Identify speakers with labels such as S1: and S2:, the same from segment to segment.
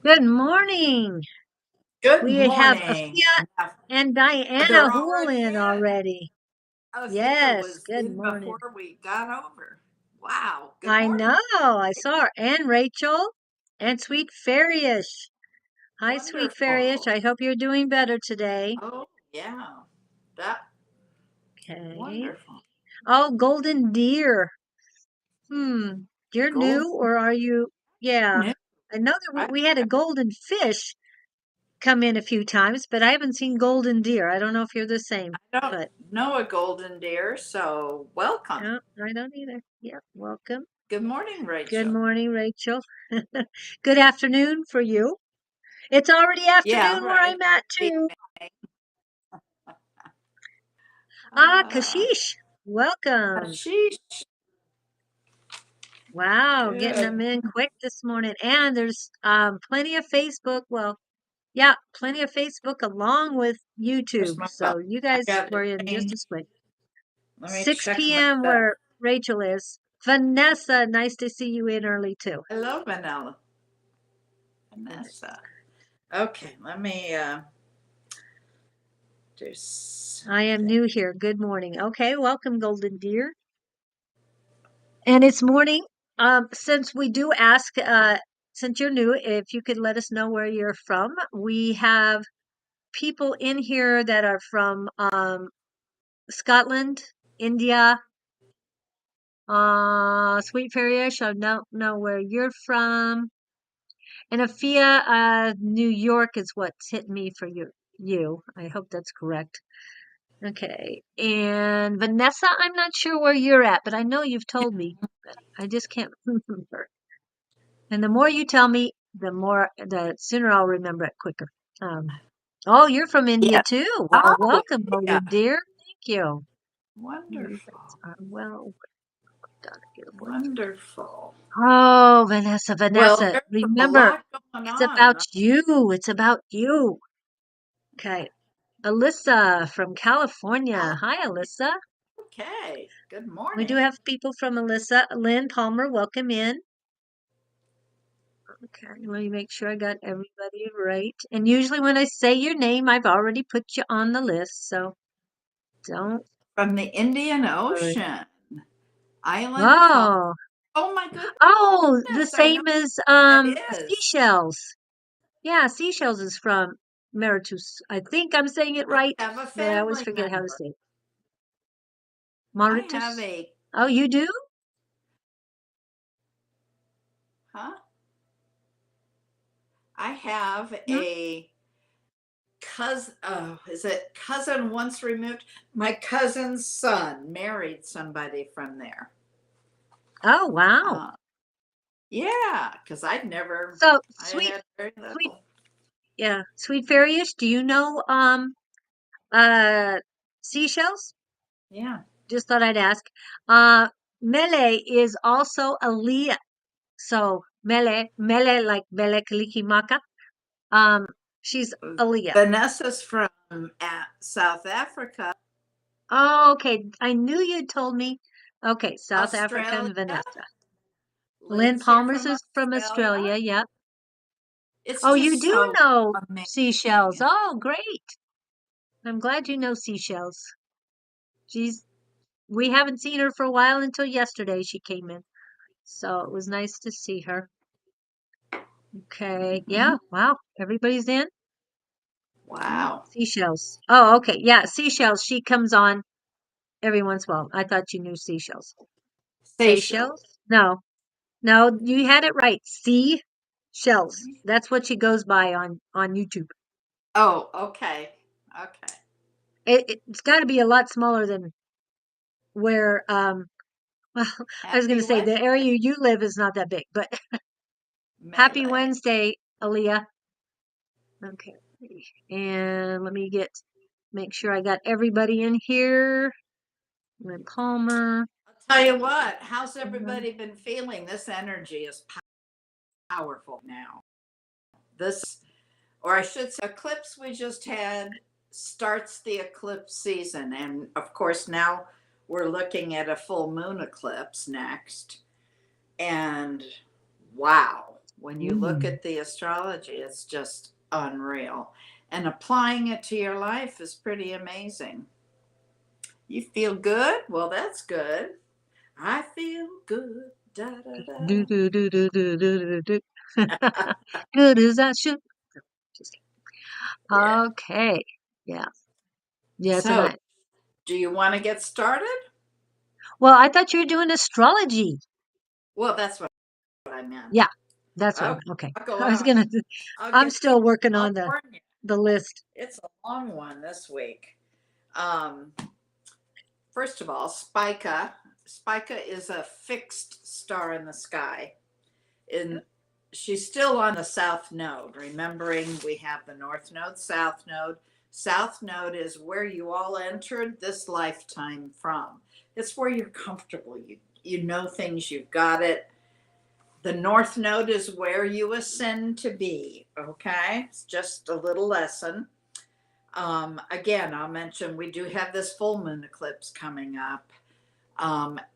S1: Good morning.
S2: Good
S1: We have
S2: morning.
S1: Afia and Diana
S2: They're
S1: Hool
S2: already
S1: in
S2: in.
S1: already.
S2: Althea
S1: Yes,
S2: was
S1: good
S2: in
S1: morning.
S2: before we got over. Wow. Good
S1: I
S2: morning.
S1: know, I saw her. And Rachel and Sweet Fairyish. Hi, Sweet Fairyish.
S2: Wonderful.
S1: I hope you're doing better today.
S2: Oh, yeah. That
S1: Okay.
S2: wonderful.
S1: Oh, Golden Deer. Hmm. You're
S2: Gold
S1: new or are you? Yeah.
S2: new.
S1: I know that
S2: I,
S1: we had a golden fish come in a few times, but I haven't seen golden deer. I don't know if you're the same,
S2: I don't
S1: but
S2: know a golden deer, so welcome.
S1: no, I don't either. Yeah, welcome.
S2: Good morning,
S1: Good
S2: Rachel.
S1: morning, Rachel. Good afternoon for you. It's already
S2: Yeah,
S1: afternoon where
S2: right.
S1: I'm at too. Ah,
S2: Uh,
S1: Kashish, welcome.
S2: sheesh.
S1: Wow, getting them
S2: Good.
S1: in quick this morning. And there's plenty of Facebook. Well, yeah, plenty of Facebook along with
S2: Where's
S1: YouTube.
S2: my phone?
S1: So you
S2: I
S1: guys
S2: got to
S1: were in just
S2: change.
S1: as quick.
S2: Let me
S1: 6
S2: check my
S1: p.m.
S2: stuff.
S1: where Rachel is. Vanessa, nice to see you in early too.
S2: Hello, Vanessa. Okay, let me do
S1: I am
S2: something.
S1: new here. Good morning. Okay, welcome, Golden Deer. And it's morning. Since we do ask, since you're new, if you could let us know where you're from. We have people in here that are from Scotland, India, Sweet Fairyish. I don't know where you're from. And Afia, New York is what's hit me for you. You. I hope that's correct. Okay. And Vanessa, I'm not sure where you're at, but I know you've told me, but I just can't remember. And the more you tell me, the sooner I'll remember it quicker. Um, oh, you're from India
S2: Yes.
S1: too. Well,
S2: Oh,
S1: welcome,
S2: yeah.
S1: Golden Dear. Thank you. You guys
S2: Wonderful.
S1: are well done, beautiful.
S2: Wonderful.
S1: Oh,
S2: Well,
S1: Vanessa,
S2: there's a
S1: remember,
S2: lot going
S1: it's about
S2: on.
S1: you. It's about you. Okay. Alyssa from California. Hi, Alyssa.
S2: Okay. Good
S1: We do
S2: morning.
S1: have people from Alyssa. Lynn Palmer, welcome in. Okay, let me make sure I got everybody right. And usually when I say your name, I've already put you on the list, so don't
S2: From the Indian
S1: worry.
S2: Ocean, Island Fall.
S1: Oh,
S2: Oh, my goodness.
S1: oh, the
S2: I know
S1: same as
S2: what that is.
S1: Seashells. Yeah, Seashells is from Mauritius. I think I'm saying it
S2: I
S1: right,
S2: have a
S1: but I always
S2: family
S1: forget how to
S2: member.
S1: say it.
S2: I have
S1: Mauritius.
S2: a,
S1: Oh, you do?
S2: huh? I have
S1: Hmm?
S2: a cousin. Oh, is it cousin once removed? My cousin's son married somebody from there.
S1: Oh, wow.
S2: Uh, yeah, because I'd never,
S1: So,
S2: I
S1: sweet,
S2: had very
S1: sweet,
S2: little.
S1: yeah, sweet fairyish. Do you know uh seashells?
S2: Yeah.
S1: Just thought I'd ask. Uh, Mele is also a Leah. So Mele like Mele Kalikimaka. Um, she's a Leah.
S2: Vanessa's from South Africa,
S1: Oh, okay. I knew you'd told me. Okay, South
S2: Australia.
S1: African Vanessa. Lynn
S2: Lynn's here
S1: Palmer's
S2: from
S1: is from
S2: Australia.
S1: Australia. Yep.
S2: It's
S1: Oh, you
S2: just
S1: do
S2: so
S1: know seashells.
S2: amazing.
S1: Oh, great. I'm glad you know seashells. She's we haven't seen her for a while until yesterday she came in. So it was nice to see her. Okay.
S2: Hmm.
S1: Yeah. Wow. Everybody's in. Okay.
S2: Wow.
S1: Seashells. Oh, okay. Yeah. Seashells. She comes on every once in a while. I thought you knew seashells.
S2: Seychelles.
S1: Seychelles? No. No, you had it right. Seashells. That's what she goes by on YouTube.
S2: Oh, okay. Okay.
S1: It's got to be a lot smaller than where well, I was going
S2: Happy
S1: to say the
S2: Wednesday,
S1: area you live is not that big, but happy
S2: Melee.
S1: Wednesday, Aaliyah. Okay. And let me make sure I got everybody in here. Lynn Palmer.
S2: I'll tell you what, how's everybody been feeling? This energy is powerful now. This, or I should say, eclipse we just had starts the eclipse season. And of course, now we're looking at a full moon eclipse next. And wow. When you look at the astrology, it's just unreal. And applying it to your life is pretty amazing. You feel good? Well, that's good. I feel good. Da, da,
S1: Do
S2: da.
S1: do do do do do do do. Good as I should. Just
S2: Yeah.
S1: okay. Yeah. Yes, and
S2: So,
S1: I.
S2: do you want to get started?
S1: Well, I thought you were doing astrology.
S2: Well, that's what I meant.
S1: Yeah, that's what.
S2: Okay,
S1: Okay.
S2: I'll go
S1: I was
S2: out.
S1: gonna.
S2: I'll
S1: I'm
S2: get.
S1: still working
S2: I'll
S1: on
S2: warn you.
S1: the list.
S2: It's a long one this week. Um, First of all, Spica. Spica is a fixed star in the sky. In She's still on the south node. Remembering we have the north node, south node. South node is where you all entered this lifetime from. It's where you're comfortable. You know things. You've got it. The north node is where you ascend to be. Okay, it's just a little lesson. Again, I'll mention we do have this full moon eclipse coming up.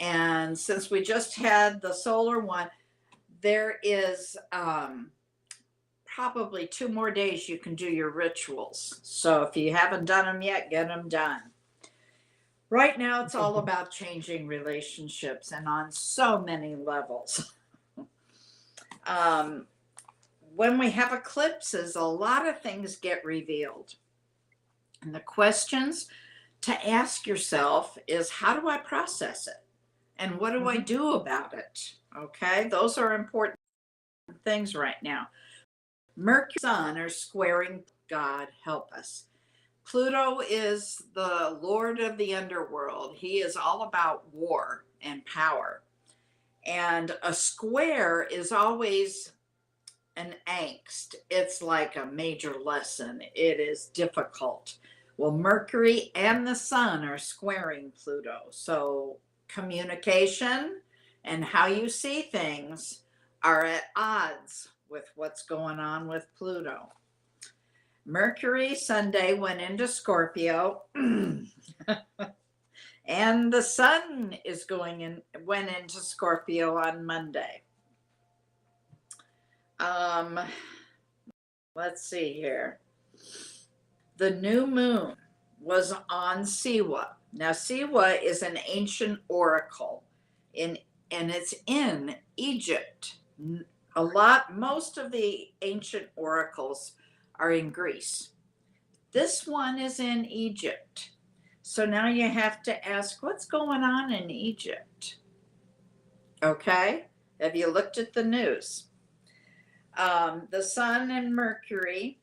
S2: And since we just had the solar one, there is probably 2 more days you can do your rituals. So if you haven't done them yet, get them done. Right now, it's all about changing relationships and on so many levels. When we have eclipses, a lot of things get revealed. And the questions to ask yourself is, how do I process it? And what do I do about it? Okay, those are important things right now. Mercury and Sun are squaring. God help us. Pluto is the lord of the underworld. He is all about war and power. And a square is always an angst. It's like a major lesson. It is difficult. Well, Mercury and the Sun are squaring Pluto. So communication and how you see things are at odds with what's going on with Pluto. Mercury Sunday went into Scorpio. And the Sun went into Scorpio on Monday. Let's see here. The new moon was on Siwa. Now, Siwa is an ancient oracle and it's in Egypt. Most of the ancient oracles are in Greece. This one is in Egypt. So now you have to ask, what's going on in Egypt? Okay. Have you looked at the news? The Sun and Mercury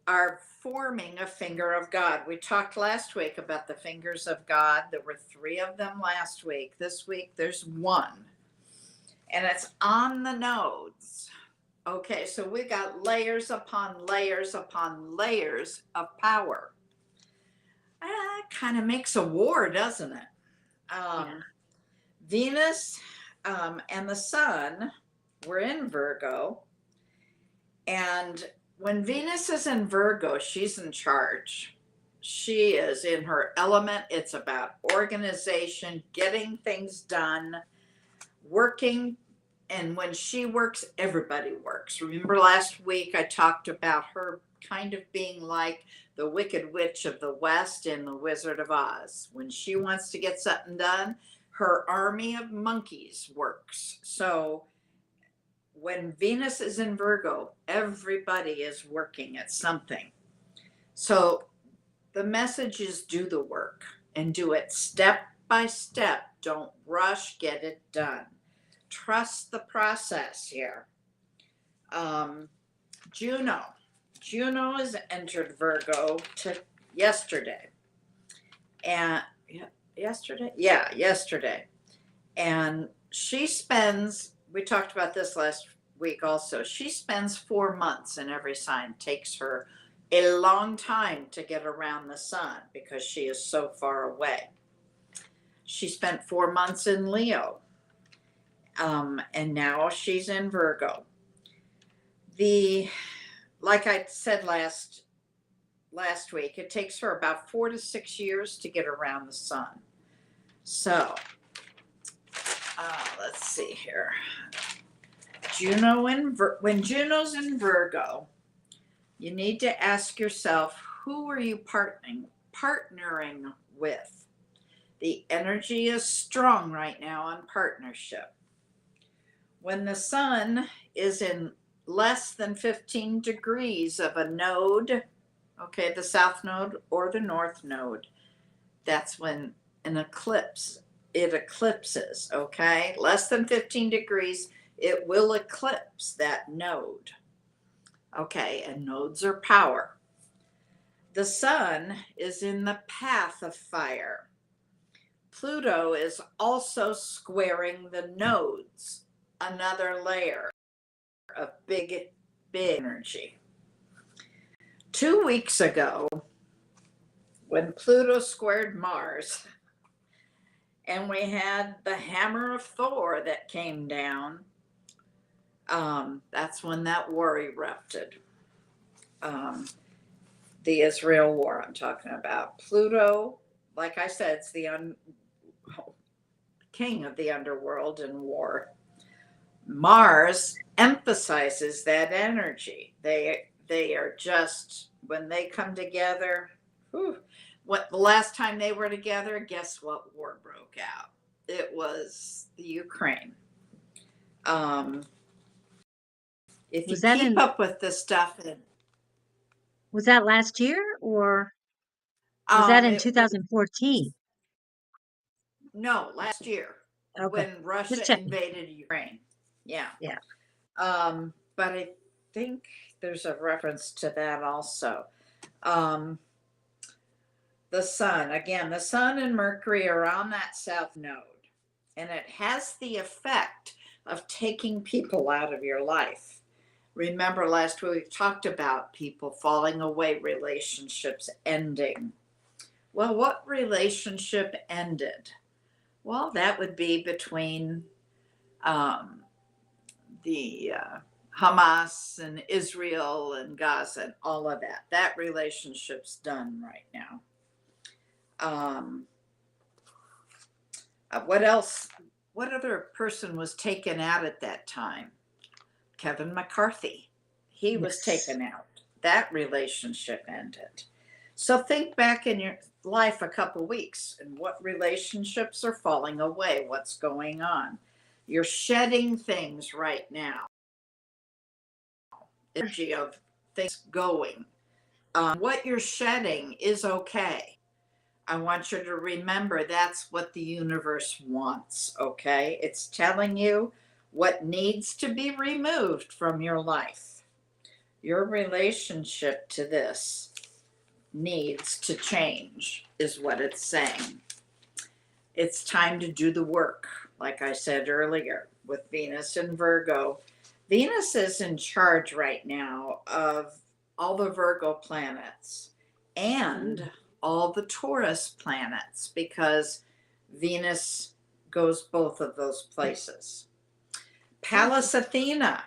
S2: are forming a finger of God. We talked last week about the fingers of God. There were 3 of them last week. This week, there's 1. And it's on the nodes. Okay, so we got layers upon layers upon layers of power. That kind of makes a war, doesn't it? Venus and the Sun were in Virgo. And when Venus is in Virgo, she's in charge. She is in her element. It's about organization, getting things done, working. And when she works, everybody works. Remember last week I talked about her kind of being like the Wicked Witch of the West in The Wizard of Oz. When she wants to get something done, her army of monkeys works. So when Venus is in Virgo, everybody is working at something. So the message is do the work and do it step by step. Don't rush, get it done. Trust the process here. Juno has entered Virgo yesterday. And yesterday. And she spends, we talked about this last week also, she spends 4 months in every sign. Takes her a long time to get around the sun because she is so far away. She spent 4 months in Leo. And now she's in Virgo. Like I said last week, it takes her about 4 to 6 years to get around the sun. So let's see here. when Juno's in Virgo, you need to ask yourself, who are you partnering with? The energy is strong right now on partnership. When the sun is in less than 15 degrees of a node, okay, the south node or the north node, that's when it eclipses, okay? Less than 15 degrees, it will eclipse that node. Okay, and nodes are power. The sun is in the path of fire. Pluto is also squaring the nodes, another layer of big energy. 2 weeks ago, when Pluto squared Mars, and we had the hammer of Thor that came down, that's when that war erupted. The Israel war I'm talking about. Pluto, like I said, it's the king of the underworld and war. Mars emphasizes that energy. They are just, when they come together, what the last time they were together, guess what war broke out? It was the Ukraine. If you keep up with this stuff,
S1: was that last year or was that in 2014?
S2: No, last year. Okay. When Russia invaded Ukraine. Yeah.
S1: Yeah.
S2: But I think there's a reference to that also. The sun and Mercury are on that south node, and it has the effect of taking people out of your life. Remember last week we talked about people falling away, relationships ending. Well, what relationship ended? Well, that would be between the Hamas and Israel and Gaza and all of that. That relationship's done right now. What else? What other person was taken out at that time? Kevin McCarthy. He was taken out. That relationship ended. So think back in your life a couple weeks and what relationships are falling away, what's going on. You're shedding things right now. Energy of things going. What you're shedding is okay. I want you to remember that's what the universe wants, okay? It's telling you what needs to be removed from your life. Your relationship to this needs to change, is what it's saying. It's time to do the work, like I said earlier, with Venus in Virgo. Venus is in charge right now of all the Virgo planets and all the Taurus planets, because Venus goes both of those places. Pallas Athena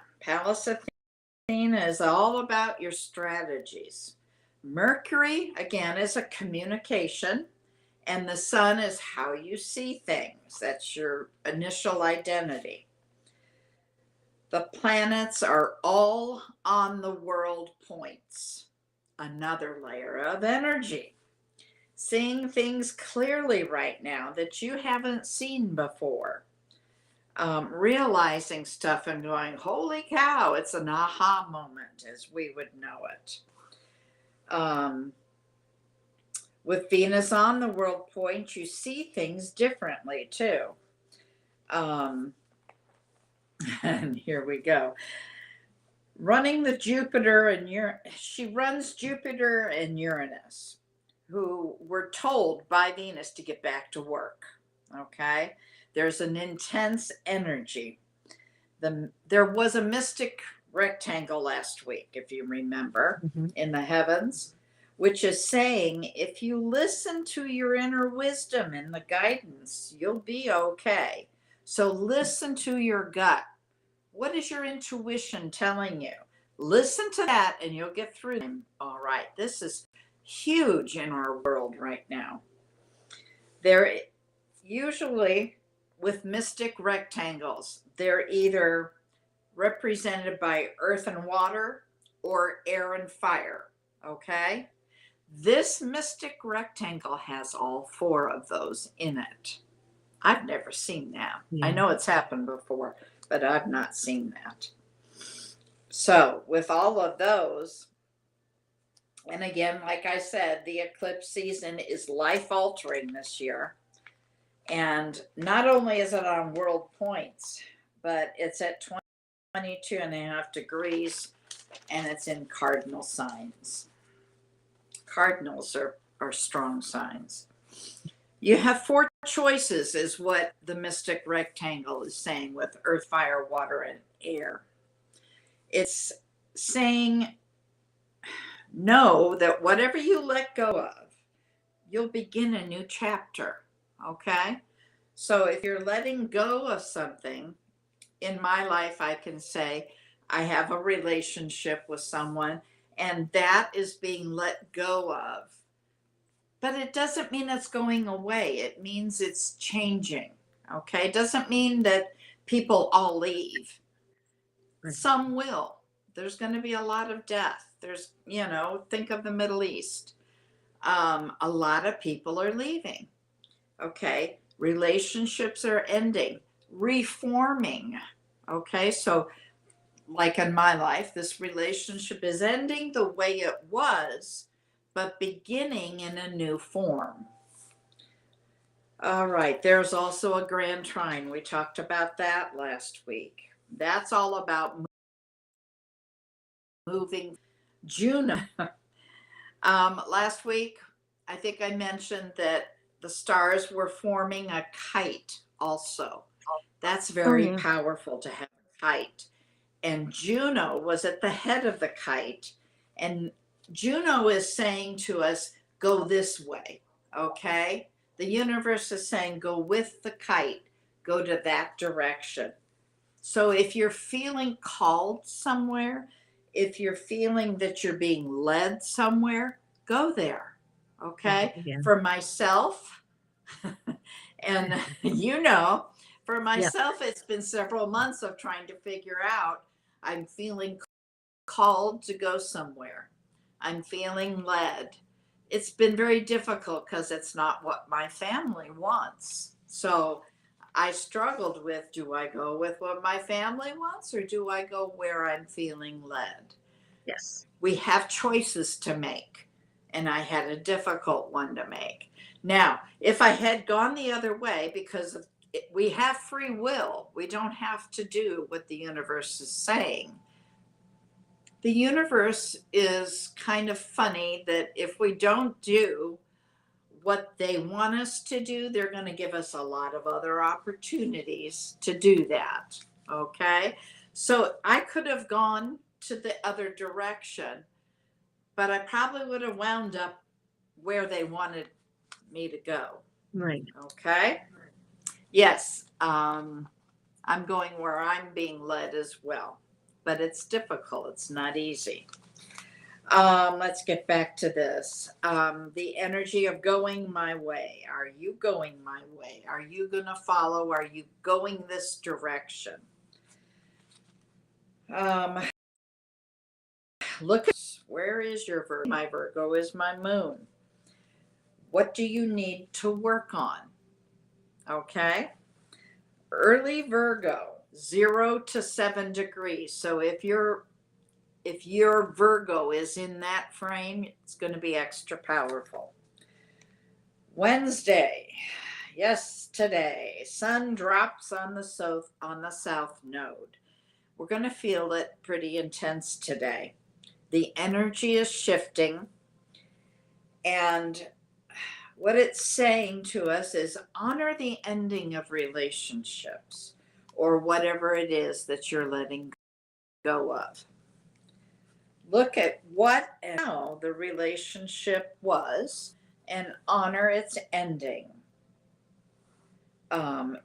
S2: is all about your strategies. Mercury, again, is a communication, and the sun is how you see things. That's your initial identity. The planets are all on the world points, another layer of energy. Seeing things clearly right now that you haven't seen before. Realizing stuff and going, holy cow, it's an aha moment, as we would know it. With Venus on the world point, you see things differently too. And here we go. Running the Jupiter and she runs Jupiter and Uranus, who were told by Venus to get back to work. Okay, there's an intense energy. There was a mystic rectangle last week, if you remember, in the heavens, which is saying if you listen to your inner wisdom and the guidance, you'll be okay. So listen to your gut. What is your intuition telling you? Listen to that and you'll get through them. All right, this is huge in our world right now. They're usually with mystic rectangles. They're either represented by earth and water, or air and fire. Okay? This mystic rectangle has all four of those in it. I've never seen that. I
S1: Yeah.
S2: know it's happened before, but I've not seen that. So, with all of those, and again, like I said, the eclipse season is life altering this year. And not only is it on world points, but it's at 22.5 degrees and it's in cardinal signs. Cardinals are strong signs. You have four choices, is what the mystic rectangle is saying with earth, fire, water, and air. It's saying, know that whatever you let go of, you'll begin a new chapter. Okay? So if you're letting go of something, in my life, I can say, I have a relationship with someone, and that is being let go of. But it doesn't mean it's going away. It means it's changing. Okay? It doesn't mean that people all leave.
S1: Right.
S2: Some will. There's going to be a lot of death. There's, think of the Middle East. A lot of people are leaving. Okay? Relationships are ending, reforming. Okay? So, like in my life, this relationship is ending the way it was, but beginning in a new form. All right, there's also a grand trine. We talked about that last week. That's all about moving June. Last week, I think I mentioned that the stars were forming a kite also. That's
S1: Oh,
S2: very
S1: yeah.
S2: powerful to have a kite. And Juno was at the head of the kite. And Juno is saying to us, go this way. Okay? The universe is saying, go with the kite, go to that direction. So if you're feeling called somewhere, if you're feeling that you're being led somewhere, go there. Okay?
S1: Yeah.
S2: For myself, and for
S1: Yeah.
S2: myself, it's been several months of trying to figure out, I'm feeling called to go somewhere. I'm feeling led. It's been very difficult because it's not what my family wants. So I struggled with, do I go with what my family wants or do I go where I'm feeling led?
S1: Yes.
S2: We have choices to make, and I had a difficult one to make. Now, if I had gone the other way, because we have free will, we don't have to do what the universe is saying. The universe is kind of funny that if we don't do what they want us to do, they're going to give us a lot of other opportunities to do that. Okay? So I could have gone to the other direction, but I probably would have wound up where they wanted me to go.
S1: Right.
S2: Okay? Yes, I'm going where I'm being led as well, but it's difficult. It's not easy. Let's get back to this. The energy of going my way. Are you going my way? Are you going to follow? Are you going this direction? Look, where is your Virgo? My Virgo is my moon. What do you need to work on? Okay. Early Virgo, 0 to 7 degrees. So if your Virgo is in that frame, it's going to be extra powerful. Wednesday, yes, today, sun drops on the south node. We're going to feel it pretty intense today. The energy is shifting, and what it's saying to us is honor the ending of relationships or whatever it is that you're letting go of. Look at what and how the relationship was and honor its ending.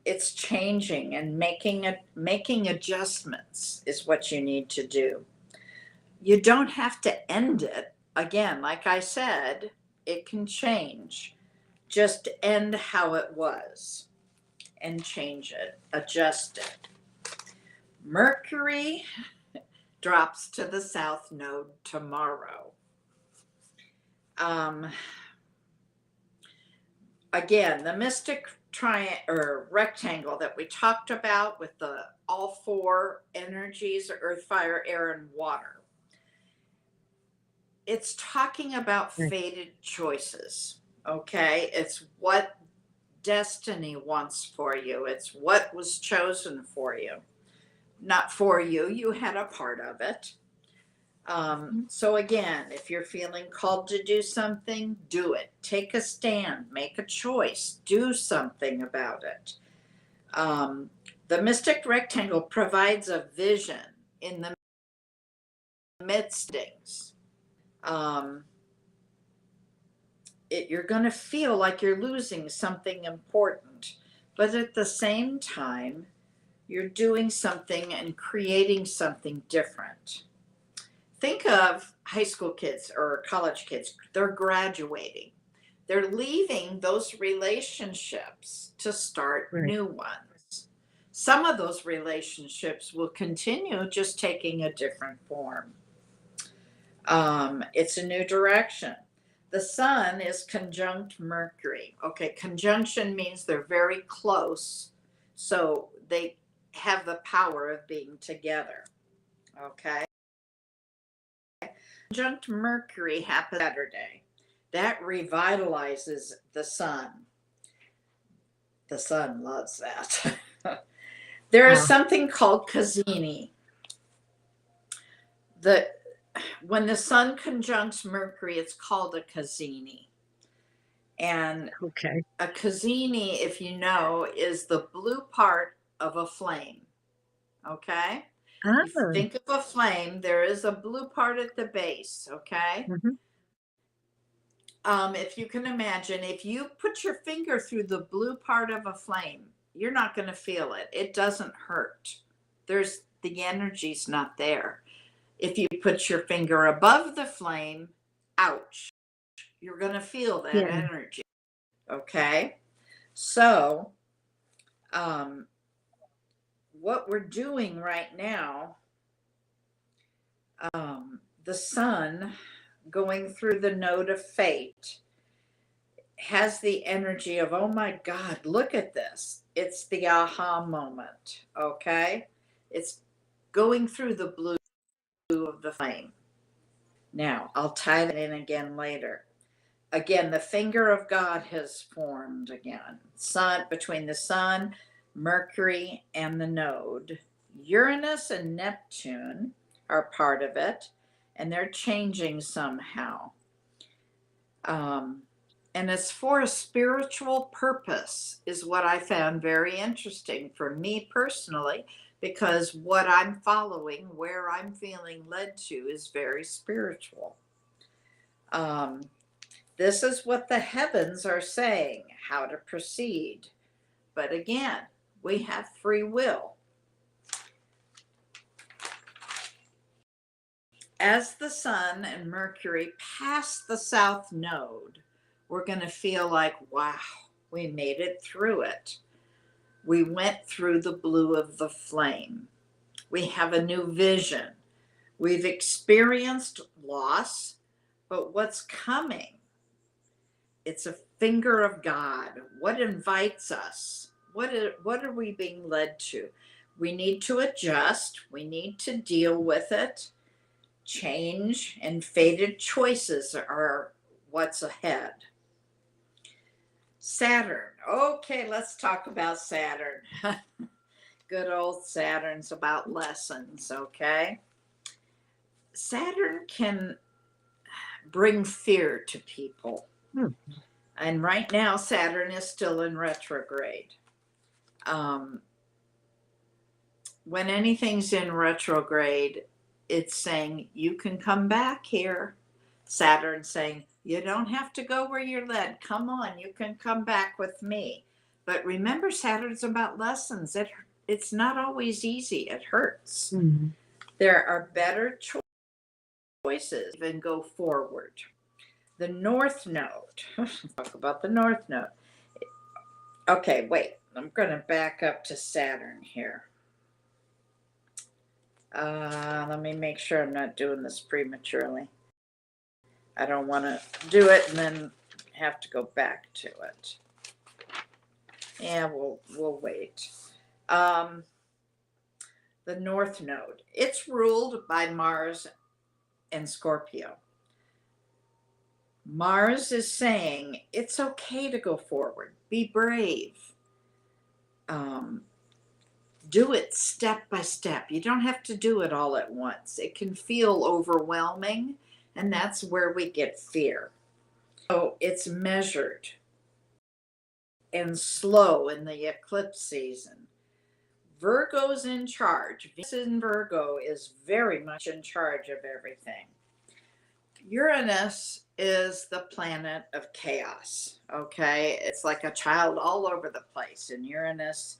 S2: It's changing and making adjustments is what you need to do. You don't have to end it. Again, like I said, it can change. Just end how it was and change it, adjust it. Mercury drops to the south node tomorrow. Again, the mystic triangle or rectangle that we talked about with the all four energies, earth, fire, air, and water. It's talking about fated choices. Okay. It's what destiny wants for you. It's what was chosen for you. Not for you. You had a part of it. So again, if you're feeling called to do something, do it. Take a stand, make a choice, do something about it. The mystic rectangle provides a vision in the midst of things. You're going to feel like you're losing something important, but at the same time, you're doing something and creating something different. Think of high school kids or college kids. They're graduating. They're leaving those relationships to start new ones. Some of those relationships will continue, just taking a different form. It's a new direction. The sun is conjunct Mercury. Okay, conjunction means they're very close, so they have the power of being together. Okay. Conjunct Mercury happens Saturday. That revitalizes the sun. The sun loves that. There is something called Kazini. When the sun conjuncts Mercury, it's called a Kazini. And a Kazini, if you know, is the blue part of a flame. Okay? If you think of a flame, there is a blue part at the base. Okay? If you can imagine, if you put your finger through the blue part of a flame, you're not going to feel it. It doesn't hurt. The energy's not there. If you put your finger above the flame, ouch, you're going to feel that energy. Okay. So, what we're doing right now, the sun going through the node of fate has the energy of, oh my God, look at this. It's the aha moment. Okay. It's going through the blue of the flame. Now, I'll tie that in again later. Again, the finger of God has formed again. Sun, between the sun, Mercury, and the node. Uranus and Neptune are part of it, and they're changing somehow. And it's for a spiritual purpose, is what I found very interesting for me personally, because what I'm following, where I'm feeling led to, is very spiritual. This is what the heavens are saying, how to proceed. But again, we have free will. As the sun and Mercury pass the south node, we're going to feel like, wow, we made it through it. We went through the blue of the flame. We have a new vision. We've experienced loss, but what's coming? It's a finger of God. What invites us? What are we being led to? We need to adjust. We need to deal with it. Change and fated choices are what's ahead. Saturn. Okay, let's talk about Saturn. Good old Saturn's about lessons, okay? Saturn can bring fear to people. And right now, Saturn is still in retrograde. When anything's in retrograde, it's saying, you can come back here. Saturn saying, you don't have to go where you're led. Come on, you can come back with me. But remember, Saturn's about lessons. It's not always easy. It hurts. There are better choices than go forward. The North Node. Talk about the North Node. Okay, wait. I'm going to back up to Saturn here. Let me make sure I'm not doing this prematurely. I don't want to do it and then have to go back to it. Yeah, we'll wait. The North Node. It's ruled by Mars and Scorpio. Mars is saying it's okay to go forward. Be brave. Do it step by step. You don't have to do it all at once. It can feel overwhelming, and that's where we get fear. So it's measured and slow in the eclipse season. Virgo's in charge. Venus in Virgo is very much in charge of everything. Uranus is the planet of chaos. Okay, it's like a child all over the place. And Uranus,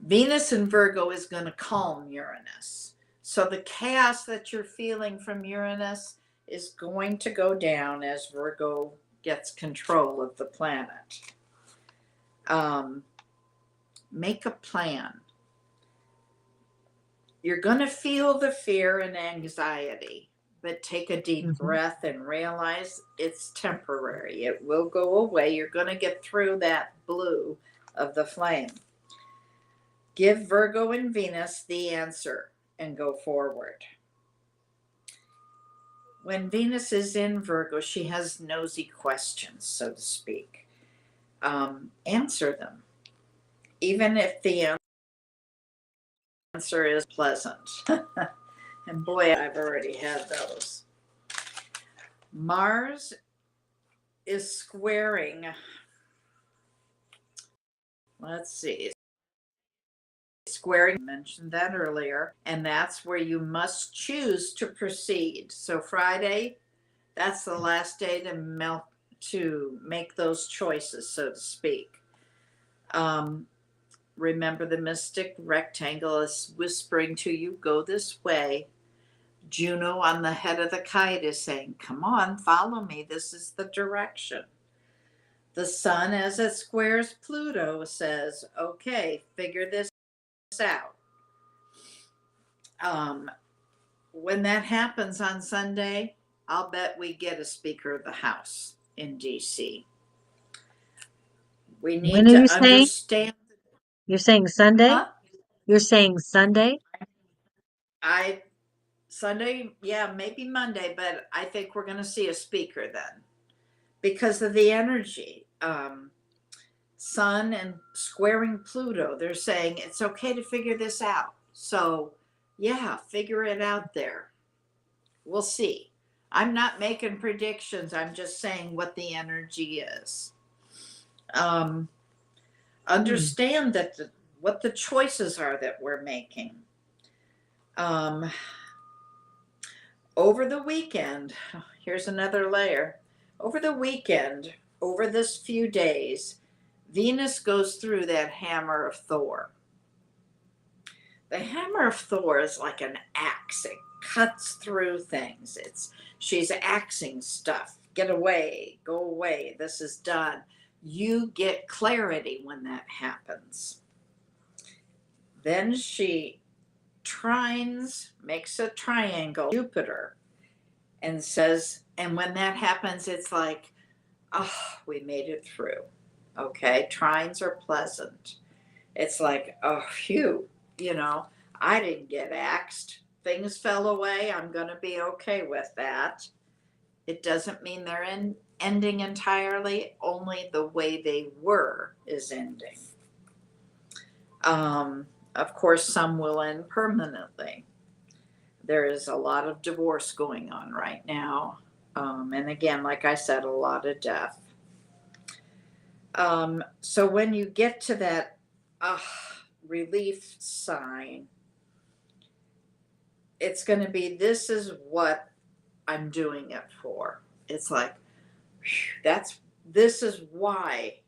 S2: Venus in Virgo is going to calm Uranus. So the chaos that you're feeling from Uranus is going to go down as Virgo gets control of the planet. Make a plan. You're going to feel the fear and anxiety, but take a deep breath and realize it's temporary. It will go away. You're going to get through that blue of the flame. Give Virgo and Venus the answer and go forward. When Venus is in Virgo, she has nosy questions, so to speak. Answer them, even if the answer is pleasant. And boy, I've already had those. Mars is squaring, let's see, squaring, I mentioned that earlier, and that's where you must choose to proceed. So Friday, that's the last day to make those choices, so to speak. Remember, the mystic rectangle is whispering to you, go this way. Juno on the head of the kite is saying, come on, follow me. This is the direction. The sun, as it squares Pluto, says, okay, figure this out. When that happens on Sunday, I'll bet we get a Speaker of the House in DC. We need to understand.
S1: You're saying Sunday?
S2: Huh?
S1: You're saying Sunday?
S2: Sunday, yeah, maybe Monday, but I think we're going to see a speaker then because of the energy. Sun and squaring Pluto, they're saying it's okay to figure this out. So, yeah, figure it out there. We'll see. I'm not making predictions. I'm just saying what the energy is. Understand that what the choices are that we're making. Over the weekend, here's another layer. Over the weekend, over this few days, Venus goes through that hammer of Thor. The hammer of Thor is like an axe. It cuts through things. She's axing stuff. Get away, go away. This is done. You get clarity when that happens. Then she makes a triangle, Jupiter, and says, and when that happens, it's like, oh, we made it through. Okay, trines are pleasant. It's like, oh, phew, I didn't get axed. Things fell away. I'm going to be okay with that. It doesn't mean they're ending entirely. Only the way they were is ending. Of course, some will end permanently. There is a lot of divorce going on right now. And again, like I said, a lot of death. So when you get to that relief sign, it's going to be, this is what I'm doing it for. It's like, this is why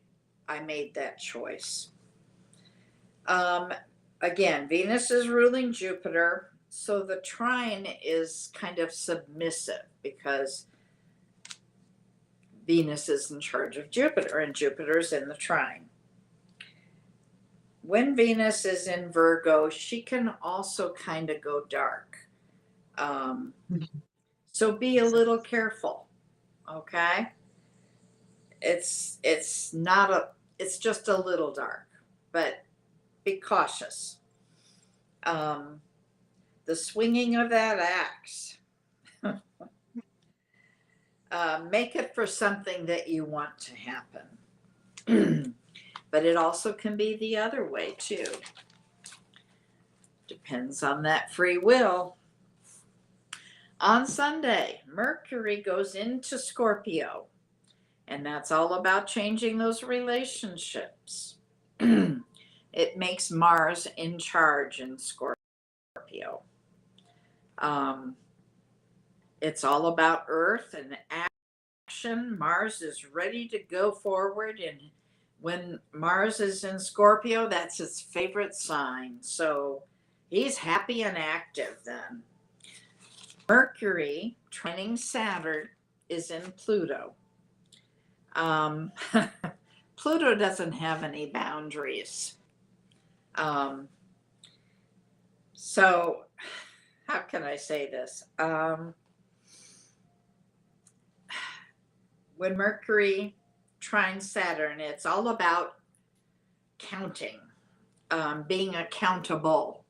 S2: I made that choice. Again, Venus is ruling Jupiter, so the trine is kind of submissive because Venus is in charge of Jupiter and Jupiter's in the trine. when Venus is in Virgo, she can also kind of go dark. Um, so be a little careful, okay? It's not a it's just a little dark, but be cautious. Um, the swinging of that axe, make it for something that you want to happen. But it also can be the other way too. Depends on that free will. On Sunday, Mercury goes into Scorpio, and that's all about changing those relationships. It makes Mars in charge in Scorpio. Um, it's all about Earth and action. Mars is ready to go forward, and when Mars is in Scorpio, that's his favorite sign. So he's happy and active then. Mercury, trining Saturn, is in Pluto. Um, Pluto doesn't have any boundaries. So, how can I say this? When Mercury trines Saturn, it's all about counting, being accountable.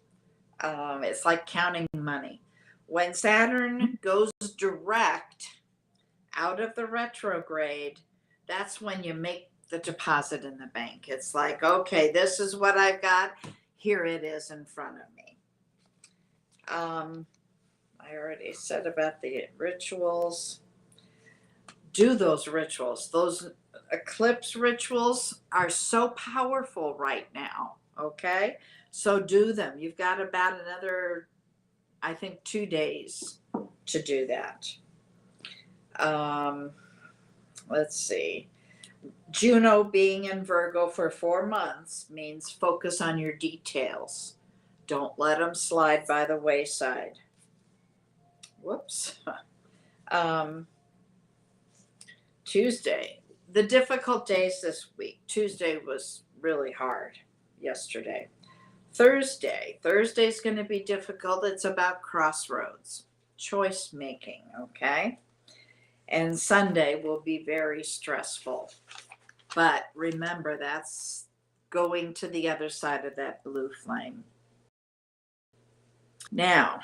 S2: It's like counting money. When Saturn goes direct out of the retrograde, that's when you make the deposit in the bank. It's like, okay, this is what I've got. Here it is in front of me. I already said about the rituals. Do those rituals. Those eclipse rituals are so powerful right now. Okay. So do them. You've got about another, I think, 2 days to do that. Let's see. Juno being in Virgo for 4 months means focus on your details. Don't let them slide by the wayside. Whoops. Tuesday. The difficult days this week. Tuesday was really hard yesterday. Thursday's going to be difficult. It's about crossroads, choice making, okay? And Sunday will be very stressful. But remember, that's going to the other side of that blue flame. Now,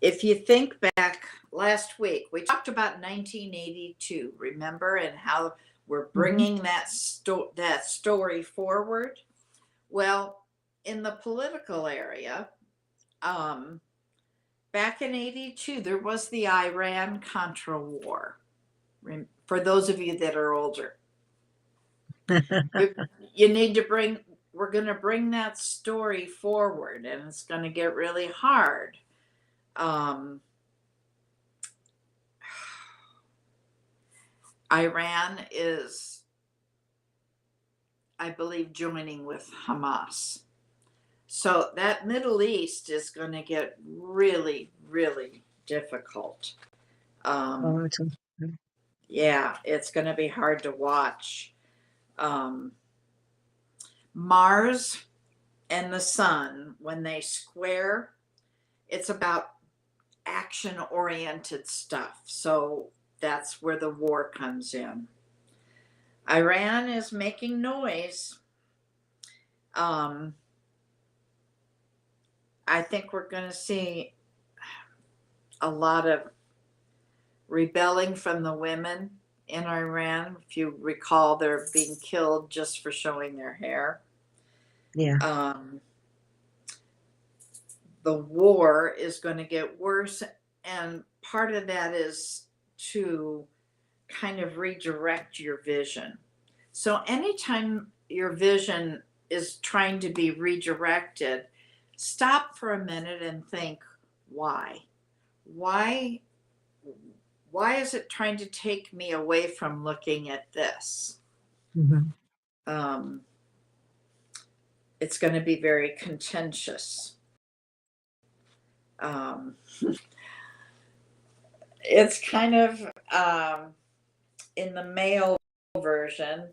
S2: if you think back last week, we talked about 1982, remember, and how we're bringing that story forward. Well, in the political area, back in 82, there was the Iran-Contra war. For those of you that are older, you need to we're going to bring that story forward, and it's going to get really hard. Iran is, I believe, joining with Hamas. So that Middle East is going to get really, really difficult. Yeah, it's going to be hard to watch. Mars and the sun, when they square, it's about action-oriented stuff. So that's where the war comes in. Iran is making noise. I think we're going to see a lot of rebelling from the women in Iran. If you recall, they're being killed just for showing their hair.
S1: Yeah.
S2: The war is going to get worse, and part of that is to kind of redirect your vision. So anytime your vision is trying to be redirected, stop for a minute and think, why is it trying to take me away from looking at this? It's going to be very contentious. It's kind of in the male version,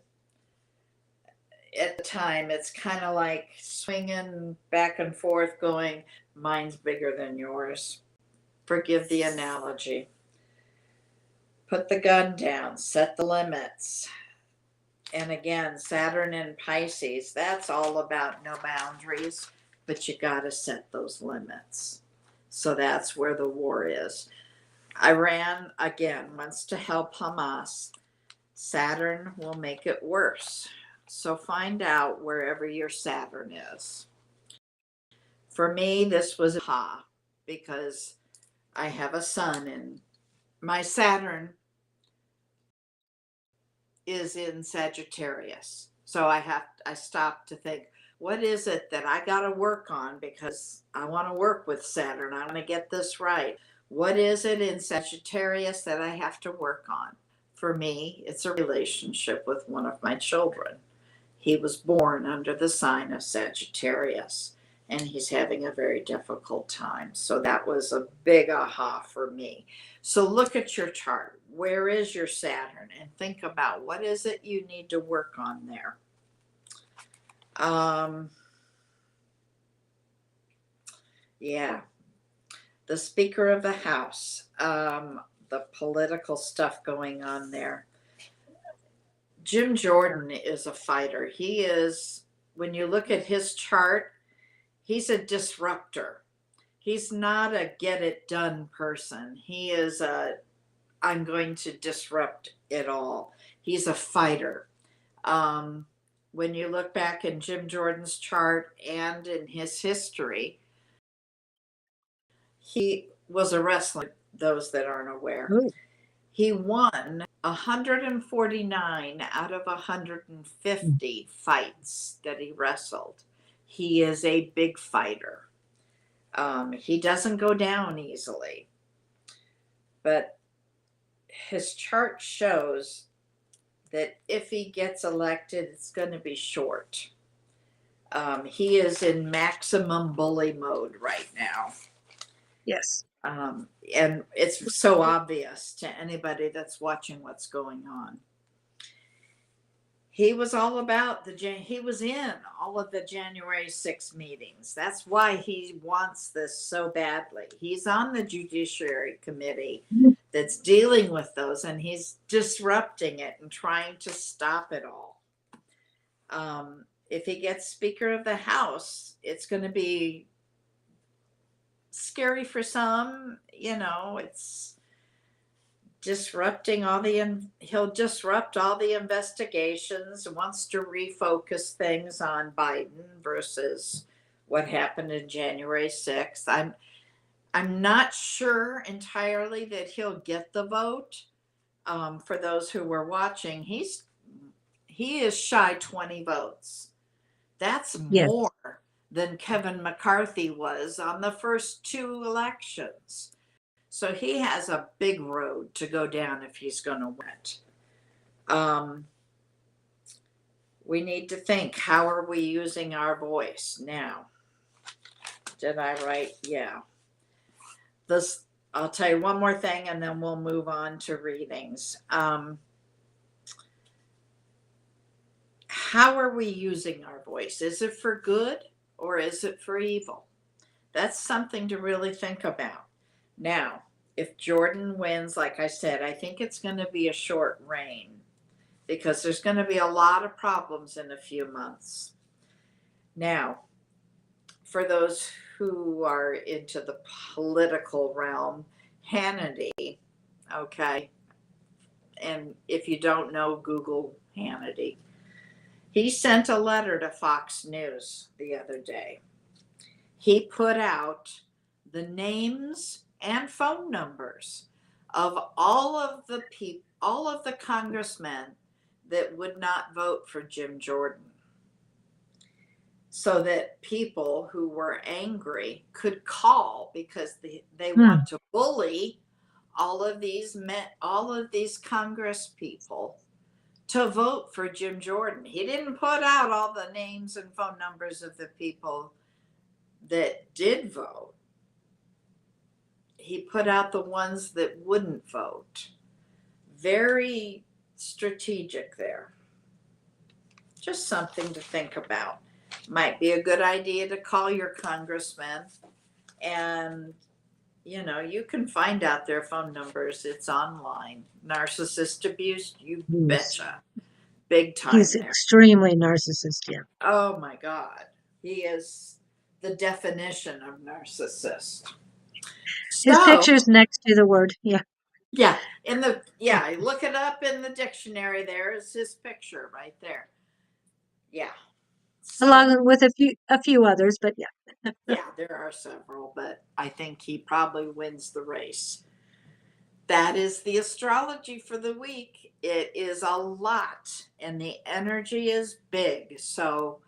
S2: at the time, it's kind of like swinging back and forth, going, mine's bigger than yours. Forgive the analogy. Put the gun down, set the limits. And again, Saturn in Pisces, that's all about no boundaries, but you got to set those limits. So that's where the war is. Iran, again, wants to help Hamas. Saturn will make it worse. So find out wherever your Saturn is. For me, this was ha, because I have a sun and my Saturn is in Sagittarius. So I stopped to think, what is it that I got to work on, because I want to work with Saturn. I want to get this right. What is it in Sagittarius that I have to work on? For me, it's a relationship with one of my children. He was born under the sign of Sagittarius, and he's having a very difficult time. So that was a big aha for me. So look at your chart. Where is your Saturn? And think about, what is it you need to work on there? Yeah. The Speaker of the House, the political stuff going on there. Jim Jordan is a fighter. He is, when you look at his chart, he's a disruptor. He's not a get it done person. He is a, I'm going to disrupt it all. He's a fighter. When you look back in Jim Jordan's chart and in his history, he was a wrestler, those that aren't aware.
S1: Ooh.
S2: He won 149 out of 150 fights that he wrestled. He is a big fighter. He doesn't go down easily. But his chart shows that if he gets elected, it's going to be short. He is in maximum bully mode right now.
S1: Yes.
S2: And it's so obvious to anybody that's watching what's going on. He was all about he was in all of the January 6 meetings. That's why he wants this so badly. He's on the Judiciary Committee that's dealing with those, and he's disrupting it and trying to stop it all. If he gets Speaker of the House, it's going to be scary for some. It's disrupting he'll disrupt all the investigations, wants to refocus things on Biden versus what happened in January 6th. I'm not sure entirely that he'll get the vote. For those who were watching, he is shy 20 votes. That's more than Kevin McCarthy was on the first 2 elections. So he has a big road to go down if he's going to win. We need to think, how are we using our voice now? Did I write? Yeah. I'll tell you one more thing and then we'll move on to readings. How are we using our voice? Is it for good or is it for evil? That's something to really think about. Now, if Jordan wins, like I said, I think it's going to be a short reign because there's going to be a lot of problems in a few months. Now, for those who are into the political realm, Hannity, okay, and if you don't know, Google Hannity. He sent a letter to Fox News the other day. He put out the names and phone numbers of all of the congressmen that would not vote for Jim Jordan, so that people who were angry could call, because they want to bully all of these Congress people to vote for Jim Jordan. He didn't put out all the names and phone numbers of the people that did vote. He put out the ones that wouldn't vote. Very strategic there. Just something to think about. Might be a good idea to call your congressman, and you can find out their phone numbers. It's online. Narcissist abuse, you
S1: Yes.
S2: betcha. Big
S1: He's
S2: time there.
S1: extremely narcissistic.
S2: Oh my God. He is the definition of narcissist.
S1: His
S2: So,
S1: picture's next to the word. Yeah.
S2: yeah, look it up in the dictionary. There is his picture right there. Yeah. So,
S1: Along with a few others, but yeah.
S2: yeah, there are several, but I think he probably wins the race. That is the astrology for the week. It is a lot and the energy is big. So,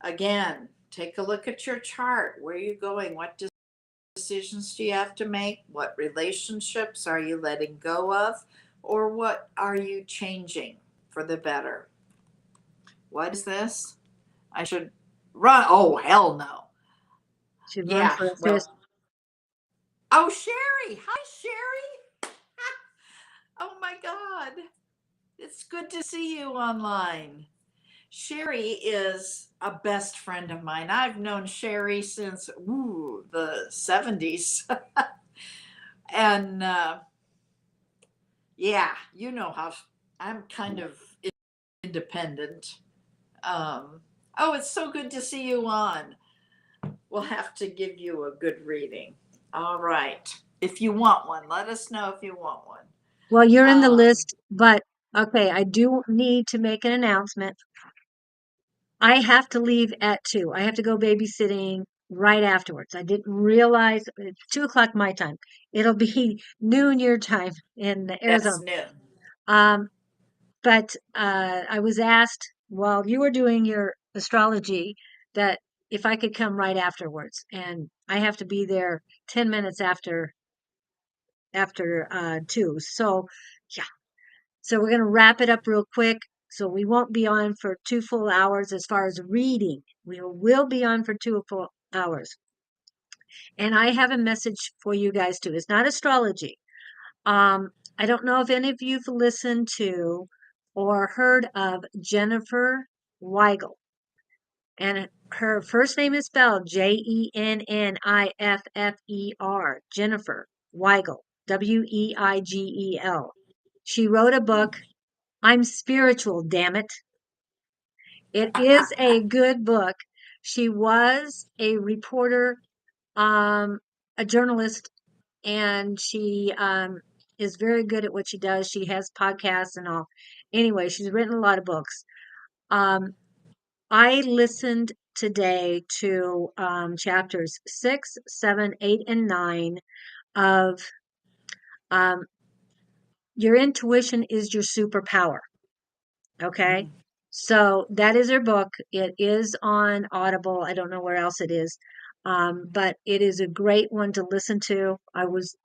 S2: again, take a look at your chart. Where are you going? What decisions do you have to make? What relationships are you letting go of? Or what are you changing for the better? What is this? I should run. Oh, hell no.
S1: Should run
S2: Yeah,
S1: for a fifth.
S2: well, oh, Sherry. Hi, Sherry. Oh, my God. It's good to see you online. Sherry is a best friend of mine. I've known Sherry since the 70s. And yeah, you know how I'm kind of independent. Oh, it's so good to see you on. We'll have to give you a good reading. All right. If you want one, let us know if you want one.
S1: Well, you're in the
S2: Um,
S1: list, but okay, I do need to make an announcement. I have to leave at 2. I have to go babysitting right afterwards. I didn't realize it's 2 o'clock my time. It'll be noon your time in
S2: that's
S1: Arizona.
S2: new.
S1: Um, but I was asked while you were doing your astrology that if I could come right afterwards, and I have to be there 10 minutes after 2. So, yeah. So we're going to wrap it up real quick. So we won't be on for 2 full hours as far as reading. We will be on for 2 full hours. And I have a message for you guys too. It's not astrology. I don't know if any of you've listened to or heard of Jennifer Weigel. And her first name is spelled Jenniffer. Jennifer Weigel. Weigel. She wrote a book, I'm Spiritual, damn it. It is a good book. She was a reporter, um, a journalist, and she is very good at what she does. She has podcasts and all. Anyway, she's written a lot of books. Um, I listened today to chapters 6, 7, 8, and 9 of um, Your Intuition is Your Superpower. Okay. So that is her book. It is on Audible. I don't know where else it is. But it is a great one to listen to. I was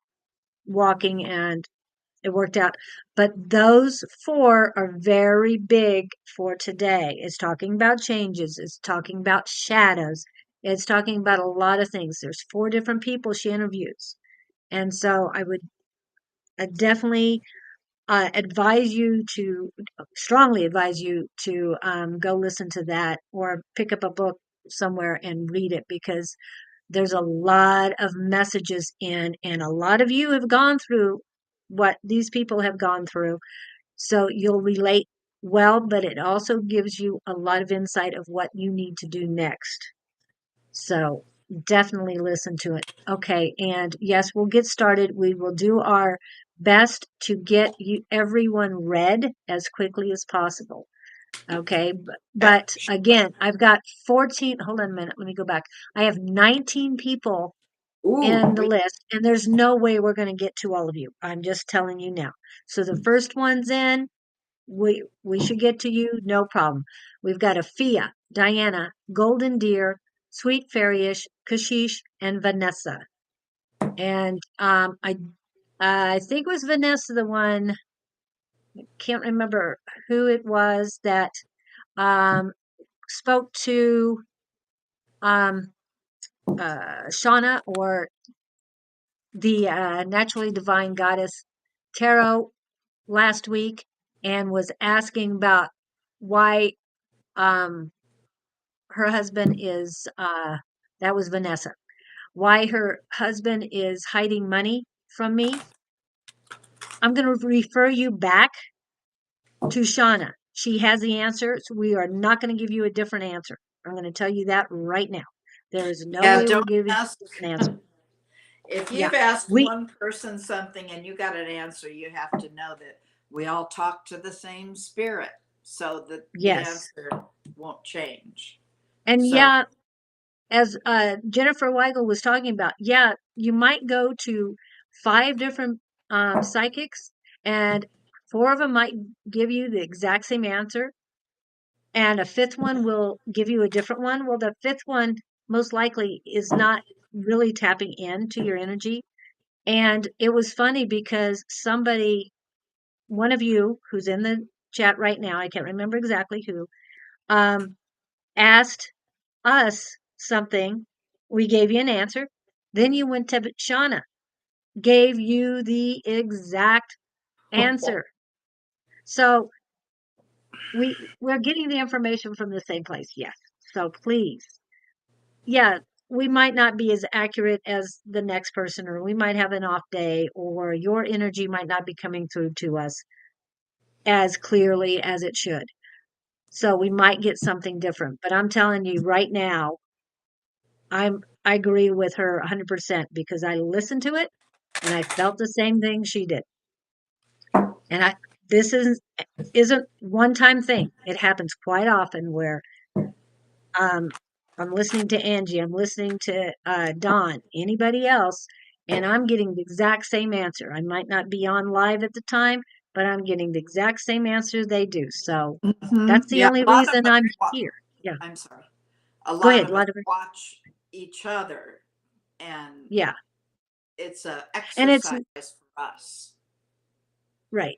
S1: walking and it worked out. But those four are very big for today. It's talking about changes. It's talking about shadows. It's talking about a lot of things. There's 4 different people she interviews. And so I definitely strongly advise you to go listen to that or pick up a book somewhere and read it because there's a lot of messages and a lot of you have gone through what these people have gone through. So you'll relate well, but it also gives you a lot of insight of what you need to do next. So definitely listen to it. Okay, and yes, we'll get started. We will do our best to get everyone read as quickly as possible. Okay,
S2: Okay.
S1: but again, I've got 14. Hold on a minute. Let me go back. I have 19 people in the
S2: Ooh,
S1: list, and there's no way we're going to get to all of you. I'm just telling you now. So the first one's in, we should get to you, no problem. We've got Afia, Diana, Golden Deer, Sweet Fairyish, Kashish, and Vanessa. And I think it was Vanessa the one. Can't remember who it was that um spoke to um Shauna or the naturally divine goddess tarot last week and was asking about why um, her husband is, that was Vanessa. Why her husband is hiding money from me, I'm going to refer you back to Shauna. She has the answer. So we are not going to give you a different answer. I'm going to tell you that right now. There is no
S2: Yeah,
S1: way we'll
S2: don't
S1: give you a
S2: ask.
S1: different answer.
S2: If
S1: Yeah.
S2: you've asked
S1: We,
S2: one person something and you got an answer, you have to know that we all talk to the same spirit so that the
S1: yes.
S2: answer won't change.
S1: And
S2: So,
S1: yeah, as Jennifer Weigel was talking about, yeah, you might go to 5 different psychics, and 4 of them might give you the exact same answer, and a fifth one will give you a different one. Well, the fifth one most likely is not really tapping into your energy. And it was funny because somebody, one of you who's in the chat right now, I can't remember exactly who, um, asked us something. We gave you an answer. Then you went to Shauna, gave you the exact answer. So we're getting the information from the same place. Yes. So please, yeah, we might not be as accurate as the next person, or we might have an off day, or your energy might not be coming through to us as clearly as it should. So we might get something different. But I'm telling you right now, I agree with her 100% because I listened to it and I felt the same thing she did. And this isn't one time thing. It happens quite often where um I'm listening to Angie, I'm listening to Dawn, anybody else, and I'm getting the exact same answer. I might not be on live at the time, but I'm getting the exact same answer they do. So that's the
S2: yeah,
S1: only
S2: a lot of
S1: reason
S2: us,
S1: I'm here. Yeah.
S2: I'm sorry, a
S1: Go
S2: lot
S1: ahead. A
S2: of us
S1: lot of it.
S2: watch each other, and
S1: Yeah.
S2: it's an
S1: And it's
S2: exercise for us.
S1: right.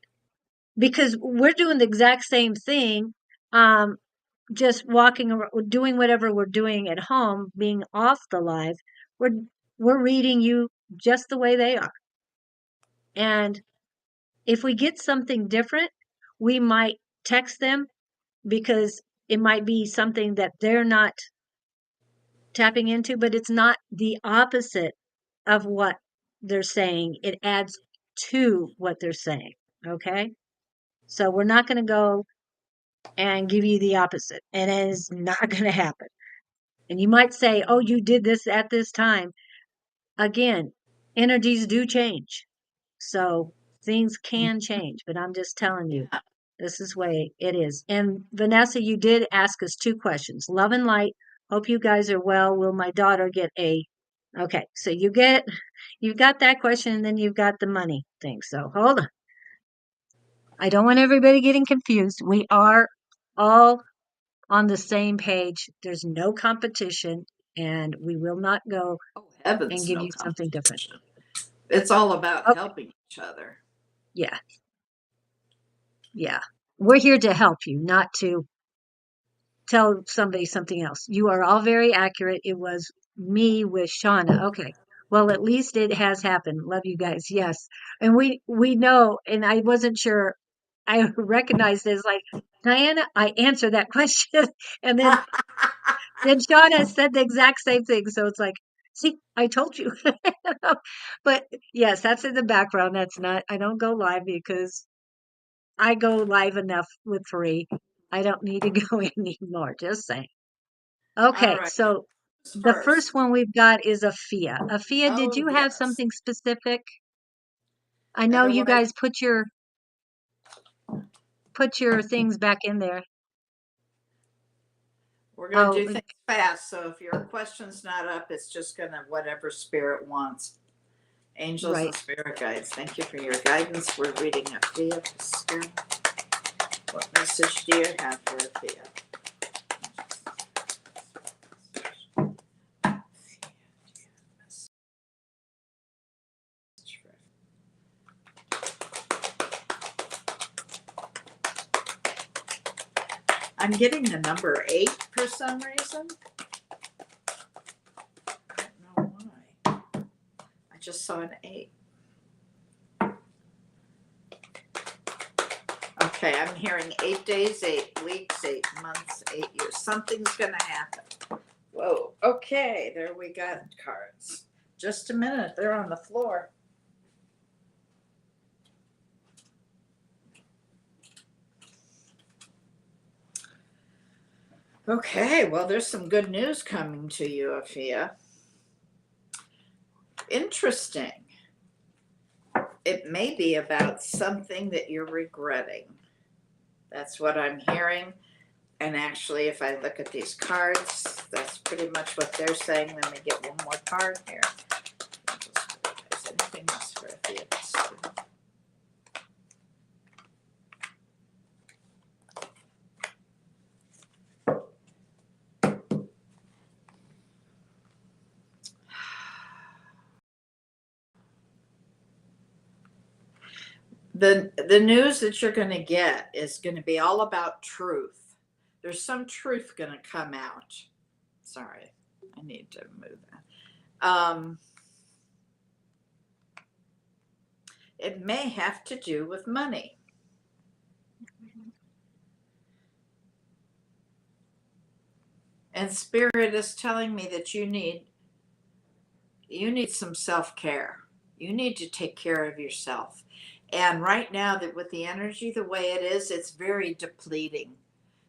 S1: Because we're doing the exact same thing, um, just walking around, doing whatever we're doing at home, being off the live. We're we're reading you just the way they are. And if we get something different, we might text them because it might be something that they're not tapping into, but it's not the opposite of what they're saying. It adds to what they're saying. Okay. So we're not going to go and give you the opposite. And it is not going to happen. And you might say, oh, you did this at this time. Again, energies do change. So things can change, but I'm just telling you,
S2: Yeah.
S1: this is the way it is. And Vanessa, you did ask us 2 questions. Love and light. Hope you guys are well. Will my daughter get a okay? So you've got that question, and then you've got the money thing. So hold on. I don't want everybody getting confused. We are all on the same page. There's no competition, and we will not go
S2: Oh,
S1: and
S2: heavens,
S1: give
S2: no
S1: you something different.
S2: competition. It's all about
S1: Okay.
S2: helping each other.
S1: Yeah. Yeah. We're here to help you, not to tell somebody something else. You are all very accurate. It was me with Shauna. Okay. Well, at least it has happened. Love you guys. Yes. And we know, and I wasn't sure. I recognized it as like, Diana, I answered that question. And then Shauna said the exact same thing. So it's like, see, I told you. But yes, that's in the background. That's not, I don't go live because I go live enough with free. I don't need to go anymore. Just saying.
S2: All
S1: Okay,
S2: right.
S1: so
S2: Who's
S1: the first
S2: first?
S1: one we've got is Afia. Afia, did
S2: Oh,
S1: you have
S2: yes.
S1: something specific? I know you
S2: Otherwise,
S1: guys put your things back in there.
S2: we're going to
S1: Oh,
S2: do things fast. So if your question's not up, it's just going to whatever spirit wants. Angels and
S1: right.
S2: spirit guides, thank you for your guidance. We're reading Athea. What message do you have for Athea? I'm getting the number 8 for some reason. I don't know why. I just saw an 8. Okay. Okay, I'm hearing 8 days, 8 weeks, 8 months, 8 years. Something's going to happen. Whoa. Okay, there we got cards. Just a minute. They're on the floor. Okay, well, there's some good news coming to you, Afia. Interesting. It may be about something that you're regretting. That's what I'm hearing. And actually, if I look at these cards, that's pretty much what they're saying. Let me get one more card here. Is anything else for Afia? The news that you're going to get is going to be all about truth. There's some truth going to come out. Sorry, I need to move that. It may have to do with money. And Spirit is telling me that you need some self-care. You need to take care of yourself. And right now, that with the energy the way it is, it's very depleting.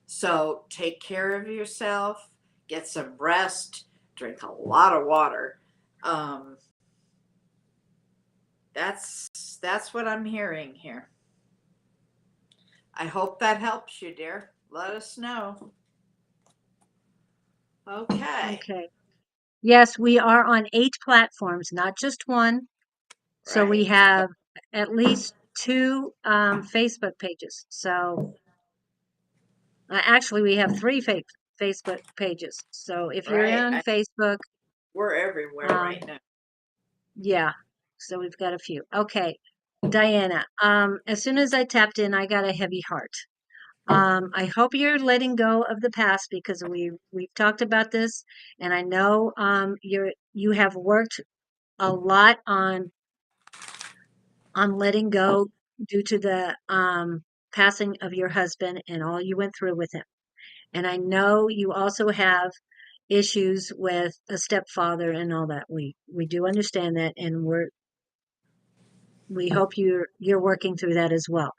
S2: So take care of yourself, get some rest, drink a lot of water. That's what I'm hearing here. I hope that helps you, dear. Let us know. Okay.
S1: Okay. Yes, we are on 8 platforms, not just one. So we
S2: Right.
S1: have at least 2 Facebook pages. So actually, we have 3 Facebook pages. So if you're
S2: Right.
S1: on Facebook,
S2: We're everywhere
S1: um,
S2: right now.
S1: yeah. So we've got a few. Okay, Diana. As soon as I tapped in, I got a heavy heart. I hope you're letting go of the past because we've talked about this, and I know you have worked a lot on letting go due to the passing of your husband and all you went through with him. And I know you also have issues with a stepfather and all that. We do understand that, and we hope you're working through that as well.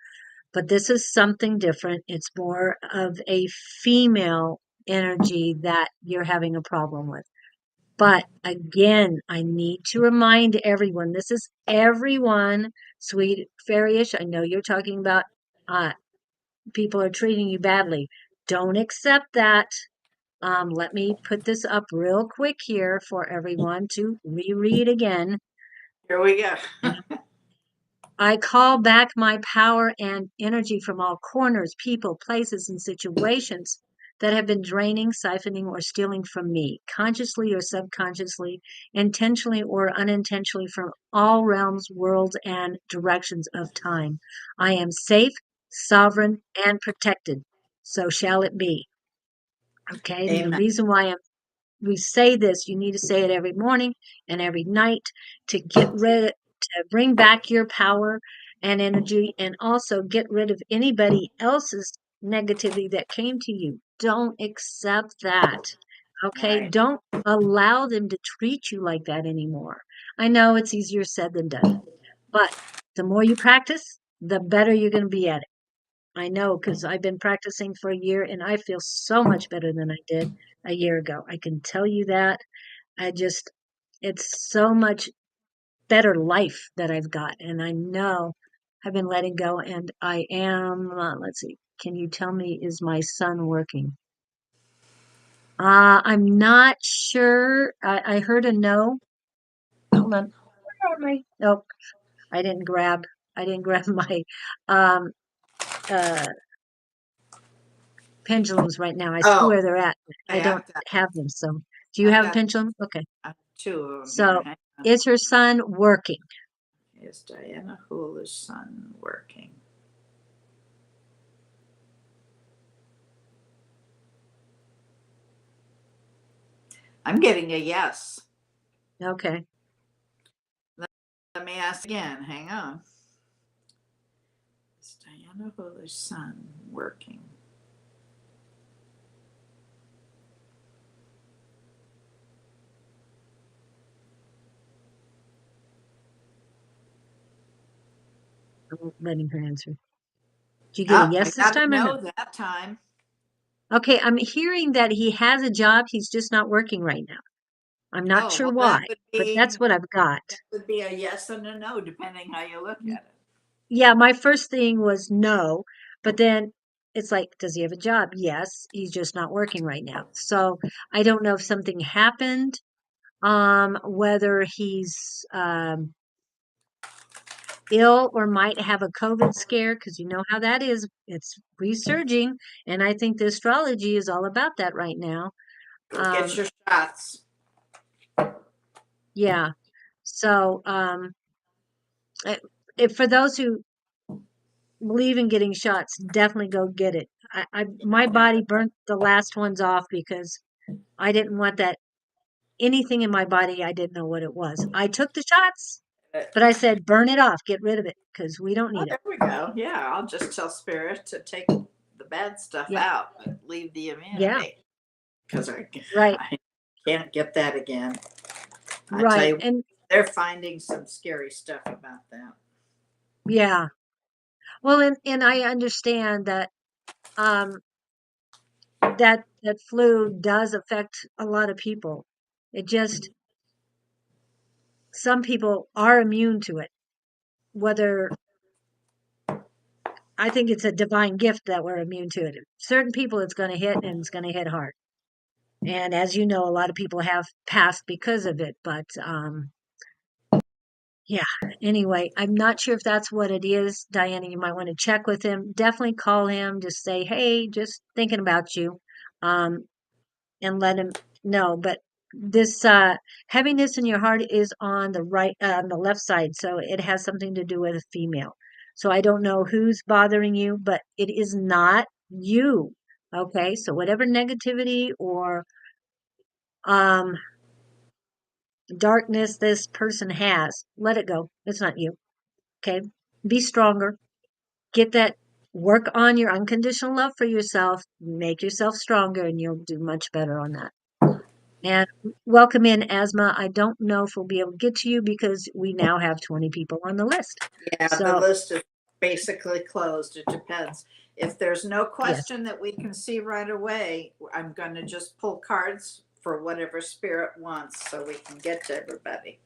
S1: But this is something different. It's more of a female energy that you're having a problem with. But again, I need to remind everyone, this is everyone, sweet fairyish. I know you're talking about people are treating you badly. Don't accept that. Let me put this up real quick here for everyone to reread again.
S2: Here we go.
S1: I call back my power and energy from all corners, people, places, and situations that have been draining, siphoning, or stealing from me, consciously or subconsciously, intentionally or unintentionally, from all realms, worlds, and directions of time. I am safe, sovereign, and protected. So shall it be. Okay, and the
S2: Amen.
S1: reason why we say this, you need to say it every morning and every night to get rid, to bring back your power and energy, and also get rid of anybody else's negativity that came to you. Don't accept that. Okay,
S2: Right.
S1: don't allow them to treat you like that anymore. I know it's easier said than done, but the more you practice, the better you're going to be at it. I know because I've been practicing for a year and I feel so much better than I did a year ago. I can tell you that. I just, it's so much better life that I've got. And I know I've been letting go and I am, let's see, can you tell me, is my son working? I'm not sure. I heard a no. Hold on. Where are my, nope, I didn't grab my, um, uh, pendulums right now. I see
S2: Oh,
S1: where they're at. I
S2: okay.
S1: don't have them. So, do you have a pendulum? Okay.
S2: I have 2 of them here.
S1: So,
S2: Hang on.
S1: is her son working?
S2: Is Diana Hula's son working? I'm getting a yes.
S1: Okay.
S2: Let me ask again. Hang on. Is Diana Wooler's son working.
S1: I'm letting her answer. Did you get a
S2: Oh, I
S1: yes this
S2: got a
S1: time or no?
S2: no that time.
S1: Okay, I'm hearing that he has a job. He's just not working right now. I'm not
S2: Oh,
S1: sure
S2: well,
S1: why, but that's what I've got.
S2: that would be a yes and a no, depending how you look at it.
S1: Yeah, my first thing was no, but then it's like, does he have a job? Yes, he's just not working right now. So I don't know if something happened, whether he's ill or might have a COVID scare, because you know how that is. It's resurging, and I think the astrology is all about that right now.
S2: Go get your shots.
S1: Yeah. So, eh, if for those who believe in getting shots, definitely go get it. My
S2: Yeah,
S1: body burnt the last ones off because I didn't want that anything in my body. I didn't know what it was. I took the shots, but I said, burn it off, get rid of it because we don't
S2: oh,
S1: need it.
S2: there we go. Yeah, I'll just tell Spirit to take the bad stuff
S1: Yeah.
S2: out, but leave the
S1: Yeah.
S2: immunity, because
S1: Right.
S2: I can't get that again. I tell
S1: Right.
S2: you,
S1: And
S2: they're finding some scary stuff about that.
S1: yeah. Well, and I understand that um that flu does affect a lot of people. It just some people are immune to it. Whether I think it's a divine gift that we're immune to it. Certain people it's going to hit and it's going to hit hard. And as you know, a lot of people have passed because of it, but yeah. Anyway, I'm not sure if that's what it is. Diana, you might want to check with him. Definitely call him. Just say, "Hey, just thinking about you." Um and let him know. But this heaviness in your heart is on the right, on the left side, so it has something to do with a female. So I don't know who's bothering you, but it is not you. Okay, so whatever negativity or um darkness this person has, let it go. It's not you. Okay, be stronger. Get that. Work on your unconditional love for yourself. Make yourself stronger, and you'll do much better on that. And welcome in, Asma. I don't know if we'll be able to get to you because we now have 20 people on the list.
S2: Yeah, the
S1: So,
S2: list is basically closed. It depends. If there's no
S1: yes,
S2: question that we can see right away, I'm going to just pull cards for whatever Spirit wants so we can get to everybody.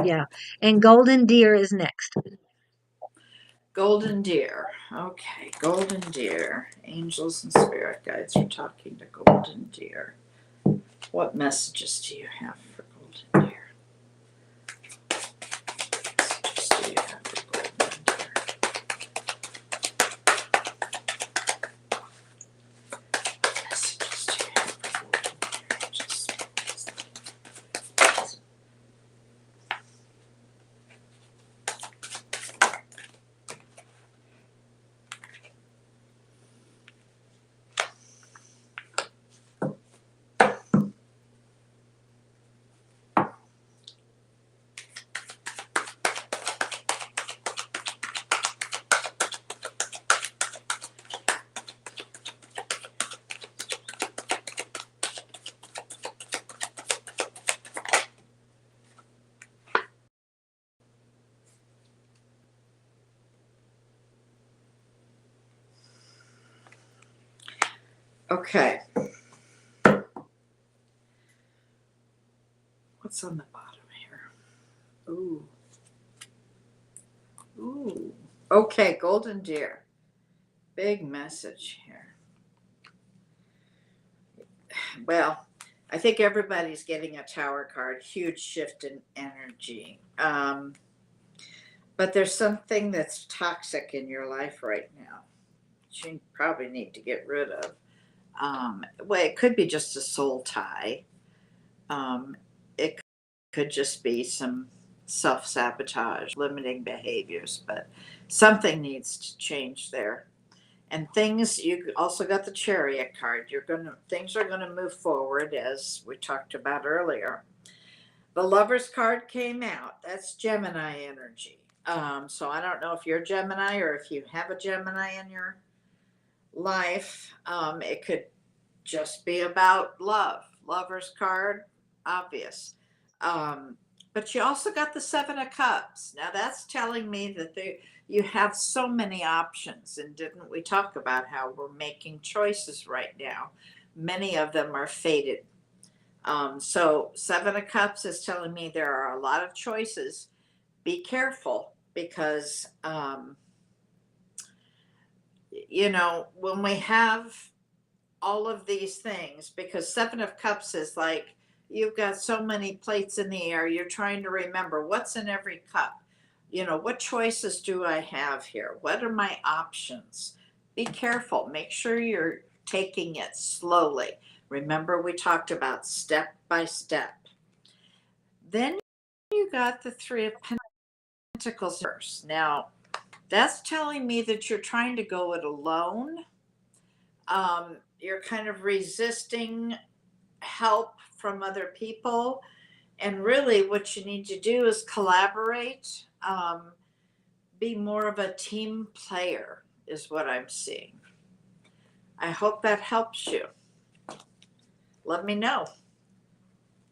S1: yeah. And Golden Deer is next.
S2: Golden Deer. Okay, Golden Deer. Angels and Spirit guides are talking to Golden Deer. What messages do you have for Golden Deer? Messages do you have for Golden Deer? Messages do you have for Golden Deer? Okay. What's on the bottom here? Ooh. Ooh. Okay, Golden Deer. Big message here. Well, I think everybody's getting a tower card. Huge shift in energy. But there's something that's toxic in your life right now. You probably need to get rid of. Well, it could be just a soul tie. It could just be some self sabotage, limiting behaviors, but something needs to change there. And things, you also got the Chariot card. Things are gonna move forward, as we talked about earlier. The Lovers card came out. That's Gemini energy. So I don't know if you're Gemini or if you have a Gemini in your life. It could just be about love. Lover's card, obvious. Um, but you also got the Seven of Cups. Now that's telling me that you have so many options. And didn't we talk about how we're making choices right now? Many of them are fated. So Seven of Cups is telling me there are a lot of choices. Be careful because when we have all of these things, because Seven of Cups is like you've got so many plates in the air, you're trying to remember what's in every cup. What choices do I have here? What are my options? Be careful. Make sure you're taking it slowly. Remember, we talked about step by step. Then you got the Three of Pentacles first. Now, that's telling me that you're trying to go it alone. You're kind of resisting help from other people. And really, what you need to do is collaborate, be more of a team player, is what I'm seeing. I hope that helps you. Let me know.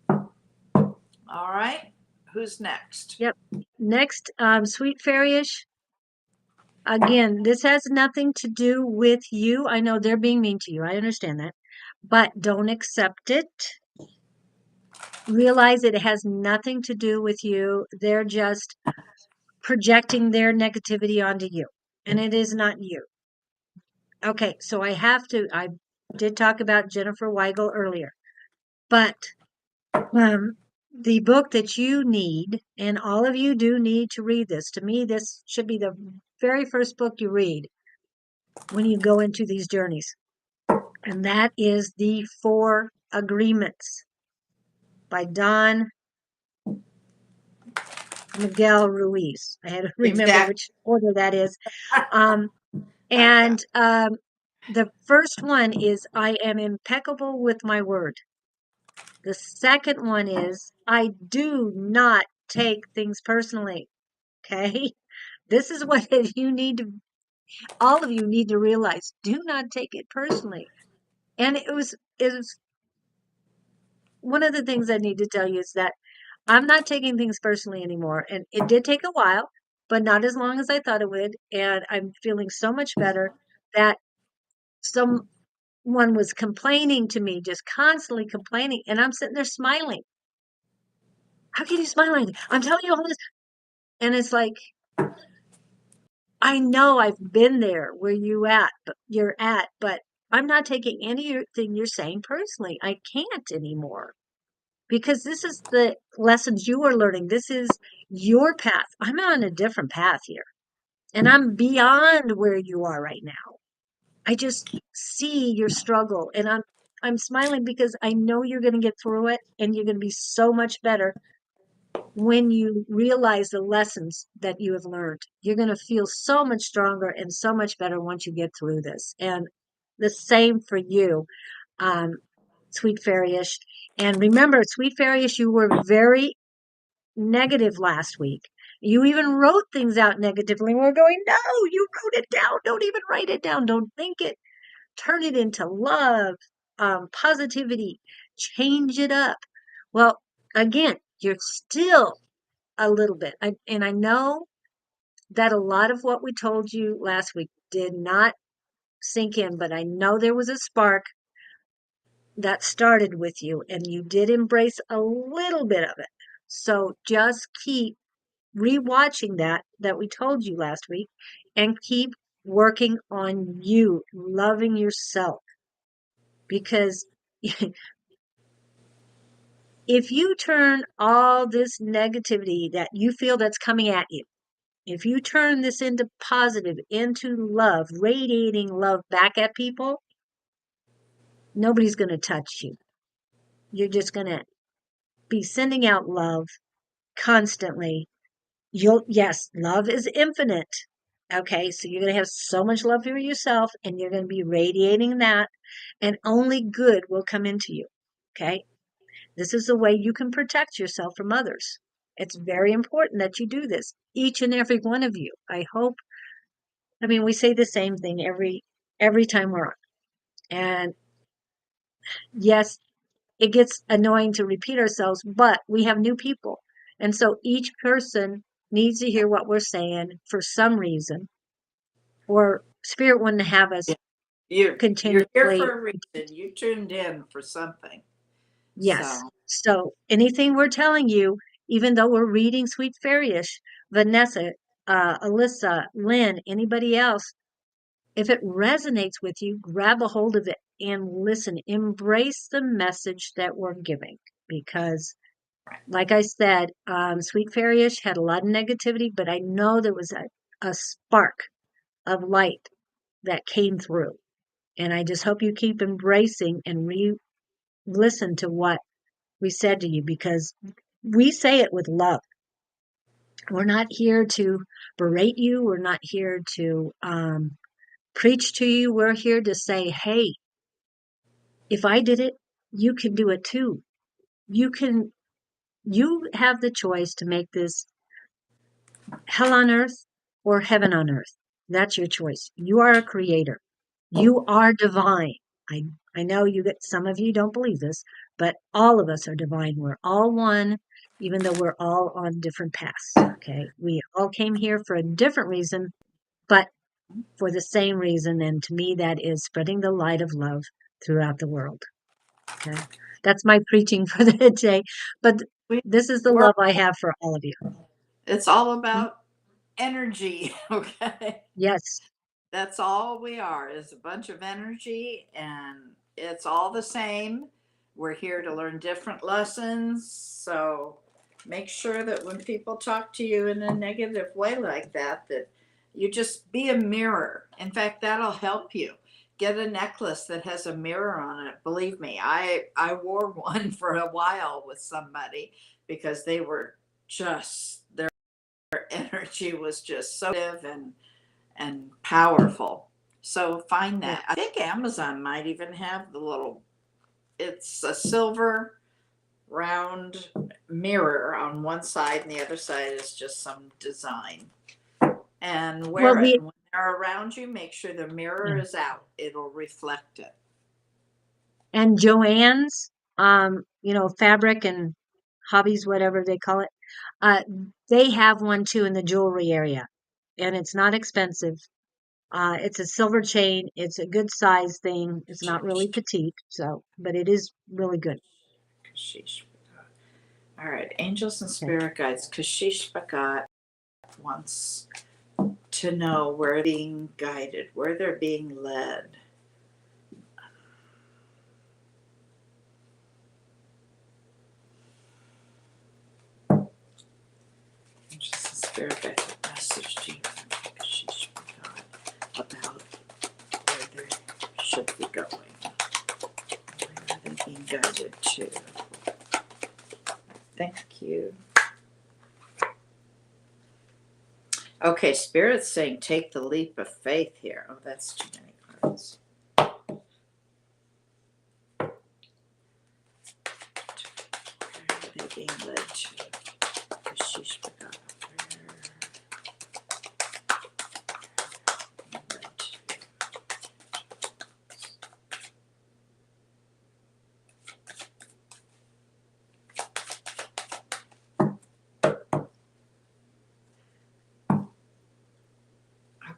S2: All right. Who's next?
S1: Yep. Next, Sweet Fairyish. Again, this has nothing to do with you. I know they're being mean to you. I understand that. But don't accept it. Realize it has nothing to do with you. They're just projecting their negativity onto you. And it is not you. Okay, so I did talk about Jennifer Weigel earlier. But the book that you need, and all of you do need to read this. To me, this should be the very first book you read when you go into these journeys. And that is The Four Agreements by Don Miguel Ruiz. I had to remember
S2: Exactly.
S1: which order that is. And the first one is I am impeccable with my word. The second one is I do not take things personally. Okay. This is what all of you need to realize. Do not take it personally. And it was one of the things I need to tell you is that I'm not taking things personally anymore. And it did take a while, but not as long as I thought it would. And I'm feeling so much better that someone was complaining to me, just constantly complaining. And I'm sitting there smiling. How can you smile like that? I'm telling you all this. And it's like, I know I've been there where you're at, but I'm not taking anything you're saying personally. I can't anymore because this is the lessons you are learning. This is your path. I'm on a different path here and I'm beyond where you are right now. I just see your struggle and I'm smiling because I know you're going to get through it and you're going to be so much better when you realize the lessons that you have learned. You're going to feel so much stronger and so much better once you get through this. And the same for you, um, Sweet Fairyish. And remember, Sweet Fairyish, you were very negative last week. You even wrote things out negatively. We're going, no, you wrote it down. Don't even write it down. Don't think it. Turn it into love, positivity, change it up. Well, again, you're still a little bit. And I know that a lot of what we told you last week did not sink in, but I know there was a spark that started with you and you did embrace a little bit of it. So just keep rewatching that we told you last week and keep working on you, loving yourself. Because if you turn all this negativity that you feel that's coming at you, if you turn this into positive, into love, radiating love back at people, nobody's going to touch you. You're just going to be sending out love constantly. Yes, love is infinite. Okay, so you're going to have so much love for yourself and you're going to be radiating that, and only good will come into you. Okay, this is the way you can protect yourself from others. It's very important that you do this, each and every one of you. I mean, we say the same thing every time we're on. And yes, it gets annoying to repeat ourselves, but we have new people. And so each person needs to hear what we're saying for some reason, or spirit wouldn't have us
S2: You're here
S1: continuously.
S2: for a reason. You tuned in for something.
S1: Yes.
S2: So
S1: So anything we're telling you, even though we're reading Sweet Fairyish, Vanessa, Alyssa, Lynn, anybody else, if it resonates with you, grab a hold of it and listen. Embrace the message that we're giving. Because, like I said, Sweet Fairyish had a lot of negativity, but I know there was a spark of light that came through. And I just hope you keep embracing and listen to what we said to you, because we say it with love. We're not here to berate you. We're not here to preach to you. We're here to say, hey, if I did it, you can do it too. You can, you have the choice to make this hell on earth or heaven on earth. That's your choice. You are a creator. You are divine. I, I know you get, some of you don't believe this, but all of us are divine. We're all one, even though we're all on different paths. Okay. We all came here for a different reason, but for the same reason. And to me, that is spreading the light of love throughout the world. Okay. That's my preaching for the day. But
S2: we
S1: this is the
S2: we're
S1: love I have for all of you.
S2: it's all
S1: Hmm?
S2: about energy. Okay.
S1: Yes.
S2: That's all we are, is a bunch of energy, and it's all the same. We're here to learn different lessons. So make sure that when people talk to you in a negative way like that, that you just be a mirror. In fact, that'll help you. Get a necklace that has a mirror on it. Believe me, I wore one for a while with somebody because they were just, their energy was just so and powerful. So find
S1: Yeah.
S2: that. I think Amazon might even have the little, it's a silver round mirror on one side, and the other side is just some design. And
S1: Well,
S2: wear it. And when they're around you, make sure the mirror
S1: yeah.
S2: is out. It'll reflect it.
S1: And Joann's, fabric and hobbies, whatever they call it, uh, they have one too in the jewelry area, and it's not expensive. It's a silver chain. It's a good size thing. It's not really petite, so, but it is really good.
S2: Kashish Bhagat. All right, angels and
S1: Okay.
S2: spirit guides. Kashish Bhagat wants to know where they're being guided, where they're being led. Just a spirit guide message to you because she's forgot about where they should be going. Where are they being guided to? Thank you. Okay, Spirit's saying take the leap of faith here. Oh, that's too many cards. Where are they being led to? Because she's forgot where. Led to.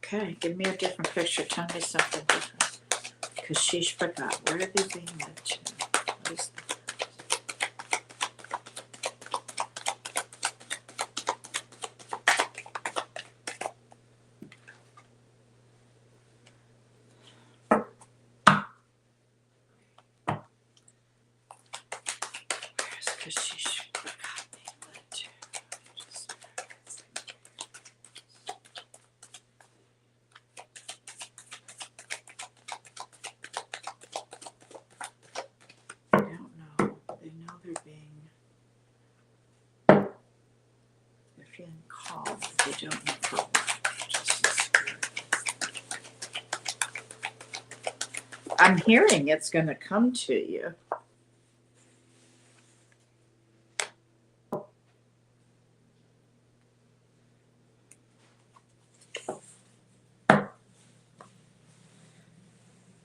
S2: Okay, give me a different picture. Tell me something different. Because she's forgot. Where are they being led to? What is that? Because she's forgot being led to. Just, I don't know. They know they're being, they're feeling called, but they don't know for what. Just the spirit. I'm hearing it's going to come to you.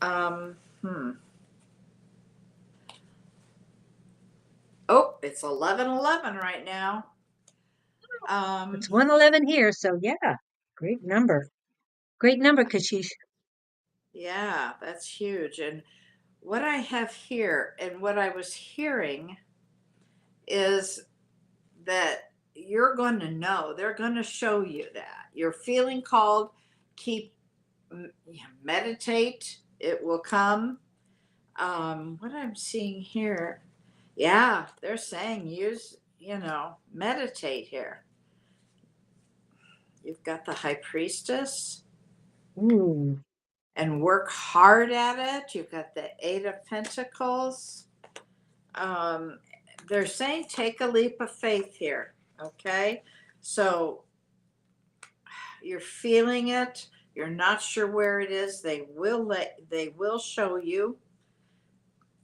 S2: Um, hmm. Oh, it's 11:11 right now.
S1: It's
S2: Um,
S1: 111 here, so yeah, great number. Great number, Kashish.
S2: yeah, that's huge. And what I have here and what I was hearing is that you're going to know, they're going to show you that. You're feeling called, keep meditate, it will come. What I'm seeing here, yeah, they're saying meditate here. You've got the high priestess
S1: Ooh,
S2: and work hard at it. You've got the Eight of Pentacles. Um, they're saying take a leap of faith here. Okay. So you're feeling it. You're not sure where it is. They will show you,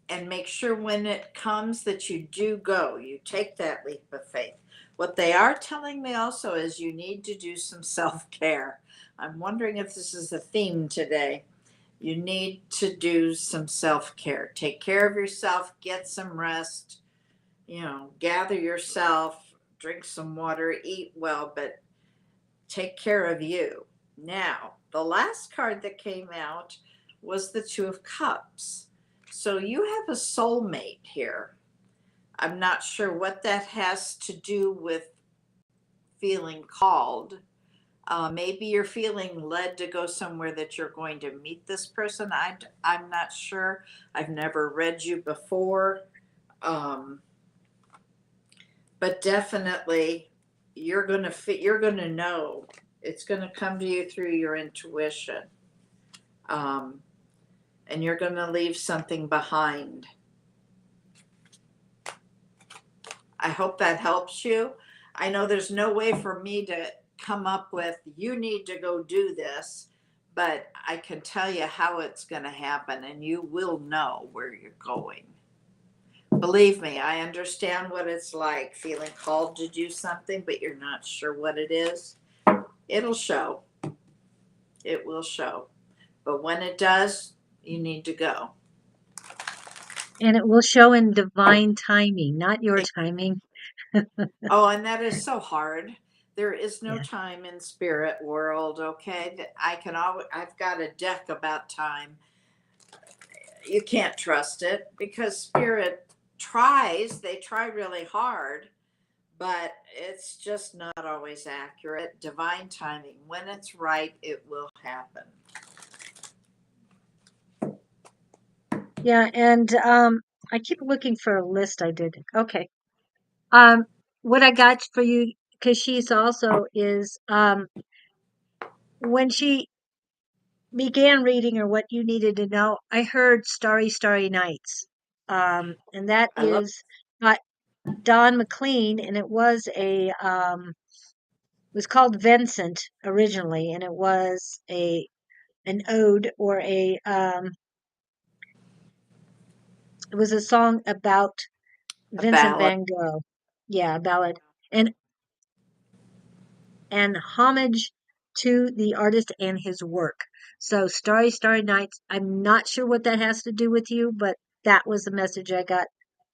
S2: and make sure when it comes that you do go. You take that leap of faith. What they are telling me also is you need to do some self-care. I'm wondering if this is a theme today. You need to do some self-care. Take care of yourself, get some rest, gather yourself, drink some water, eat well, but take care of you. Now, the last card that came out was the Two of Cups. So you have a soulmate here. I'm not sure what that has to do with feeling called. Maybe you're feeling led to go somewhere that you're going to meet this person. I'm not sure. I've never read you before. Um, but definitely you're going to know. It's going to come to you through your intuition. Um, and you're going to leave something behind. I hope that helps you. I know there's no way for me to come up with, you need to go do this, but I can tell you how it's going to happen and you will know where you're going. Believe me, I understand what it's like feeling called to do something, but you're not sure what it is. It'll show. It will show. But when it does, you need to go.
S1: and it will show in divine timing, not your timing.
S2: Oh, and that is so hard. There is no
S1: Yeah.
S2: time in spirit world, okay? That I can always I've got a deck about time. You can't trust it because spirit tries, they try really hard, but it's just not always accurate. Divine timing, when it's right, it will happen.
S1: Yeah, and I keep looking for a list I did. Okay. Um what I got for you, Kashish, also is when she began reading or what you needed to know, I heard Starry Starry Nights. And that
S2: I love
S1: is by Don McLean, and it was called Vincent originally, and it was a an ode or it was a song about
S2: a
S1: Vincent
S2: ballad.
S1: van Gogh. Yeah, a ballad. And homage to the artist and his work. So Starry Starry Nights, I'm not sure what that has to do with you, but that was the message I got,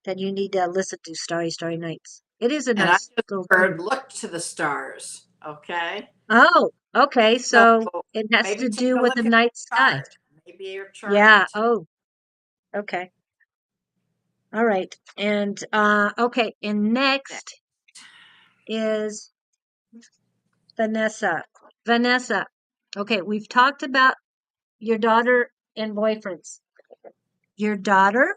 S1: that you need to listen to Starry Starry Nights. It is a
S2: And I
S1: nice
S2: just
S1: little
S2: heard
S1: tune.
S2: look to the stars, okay?
S1: Oh, okay.
S2: So
S1: So it has
S2: maybe
S1: to
S2: take
S1: do
S2: a
S1: with the
S2: look at
S1: night
S2: the
S1: sky.
S2: chart. Maybe your chart
S1: Yeah.
S2: needs to.
S1: Oh, okay. All right. And okay. And next is Vanessa. Vanessa. Okay, we've talked about your daughter and boyfriends. Your daughter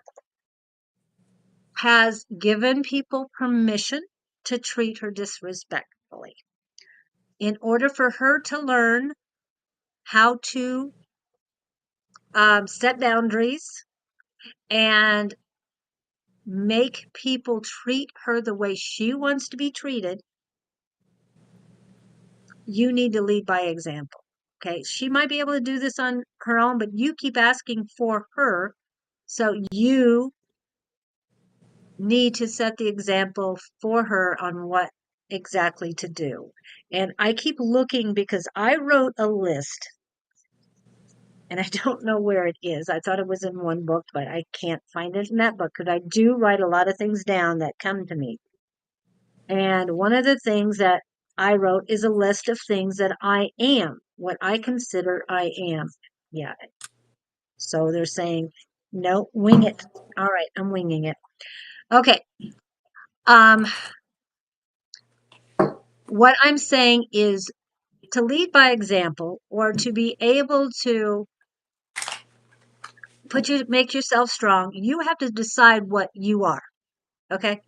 S1: has given people permission to treat her disrespectfully. In order for her to learn how to set boundaries and make people treat her the way she wants to be treated, you need to lead by example. Okay, she might be able to do this on her own, but you keep asking for her. So you need to set the example for her on what exactly to do. And I keep looking because I wrote a list and I don't know where it is. I thought it was in one book, but I can't find it in that book because I do write a lot of things down that come to me. And one of the things that I wrote is a list of things that I am, what I consider I am. Yeah. So they're saying, no, wing it. All right, I'm winging it. Okay. Um, what I'm saying is to lead by example or to be able to make yourself strong, you have to decide what you are. Okay.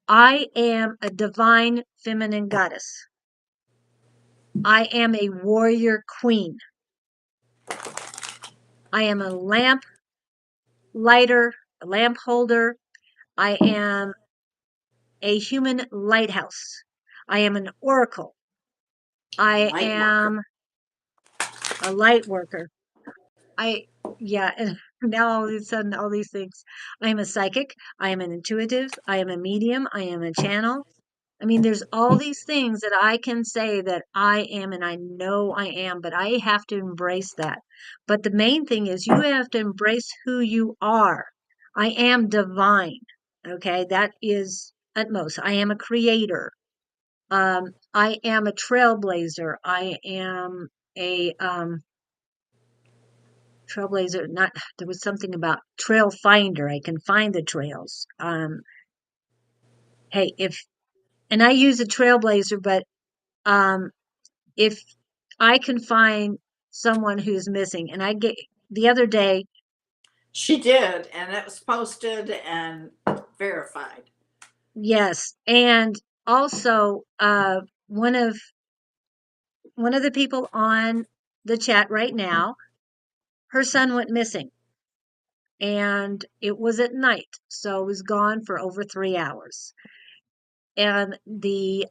S1: I am a divine feminine goddess. I am a warrior queen. I am a lamp lighter, a lamp holder. I am a human lighthouse. I am an oracle. I
S2: Light worker.
S1: am a light worker. I, yeah, and now all of a sudden, all these things. I am a psychic. I am an intuitive. I am a medium. I am a channel. I mean, there's all these things that I can say that I am, and I know I am, but I have to embrace that. But the main thing is you have to embrace who you are. I am divine. Okay, that is utmost. I am a creator. I am a trailblazer. I am a trailblazer. Not there was something about trail finder. I can find the trails. Hey, if and I use a trailblazer, but um, if I can find someone who's missing, and I get the other day,
S2: She did, and it was posted and verified.
S1: yes, and also one of the people on the chat right now, her son went missing, and it was at night, so it was gone for over 3 hours, and the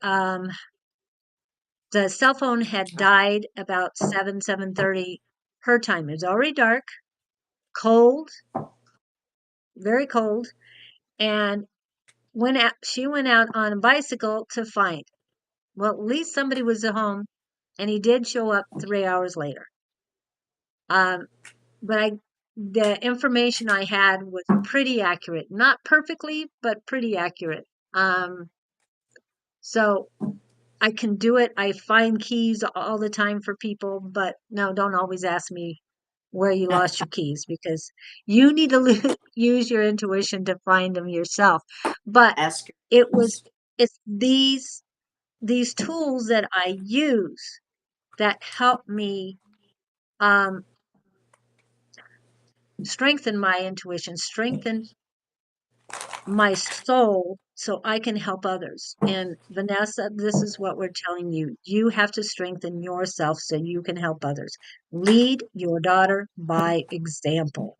S1: cell phone had died about 7:30 her time. It was already dark, cold, very cold, and she went out on a bicycle to find. Well, at least somebody was at home, and he did show up 3 hours later. Um, but the information I had was pretty accurate, not perfectly, but pretty accurate. So I can do it. I find keys all the time for people, but no, don't always ask me where you lost your keys because you need to use your intuition to find them yourself. But
S2: Ask her.
S1: it was it's these tools that I use that help me um, strengthen my intuition, strengthen my soul so I can help others. And Vanessa, this is what we're telling you. You have to strengthen yourself so you can help others. Lead your daughter by example.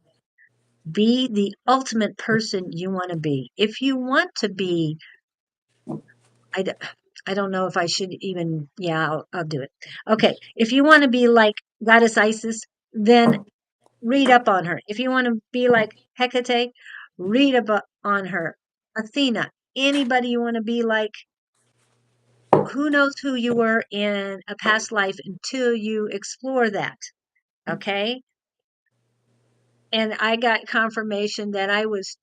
S1: Be the ultimate person you want to be. If you want to be, I, d- I don't know if I should even, yeah, I'll do it. Okay. If you want to be like Goddess Isis, then read up on her. If you want to be like Hecate, read up on her. Athena, anybody you want to be like, who knows who you were in a past life until you explore that. Okay. And I got confirmation that I was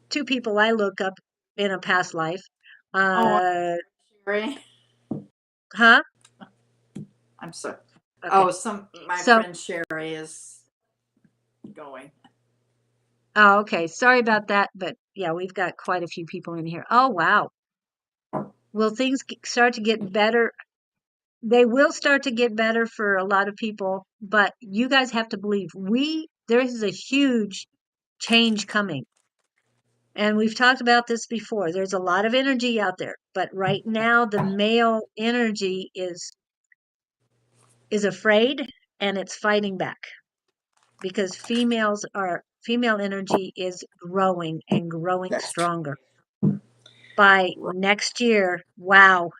S1: two people I look up in a past life.
S2: Oh,
S1: Uh,
S2: Sherry.
S1: huh?
S2: I'm sorry.
S1: Okay.
S2: Oh, my
S1: So,
S2: friend Sherry is going.
S1: oh, okay. Sorry about that. But yeah, we've got quite a few people in here. Oh, wow. Will things start to get better? They will start to get better for a lot of people, but you guys have to believe there is a huge change coming. And we've talked about this before. There's a lot of energy out there, but right now the male energy is afraid and it's fighting back because female energy is growing and growing
S2: That's true.
S1: stronger. By next year, wow.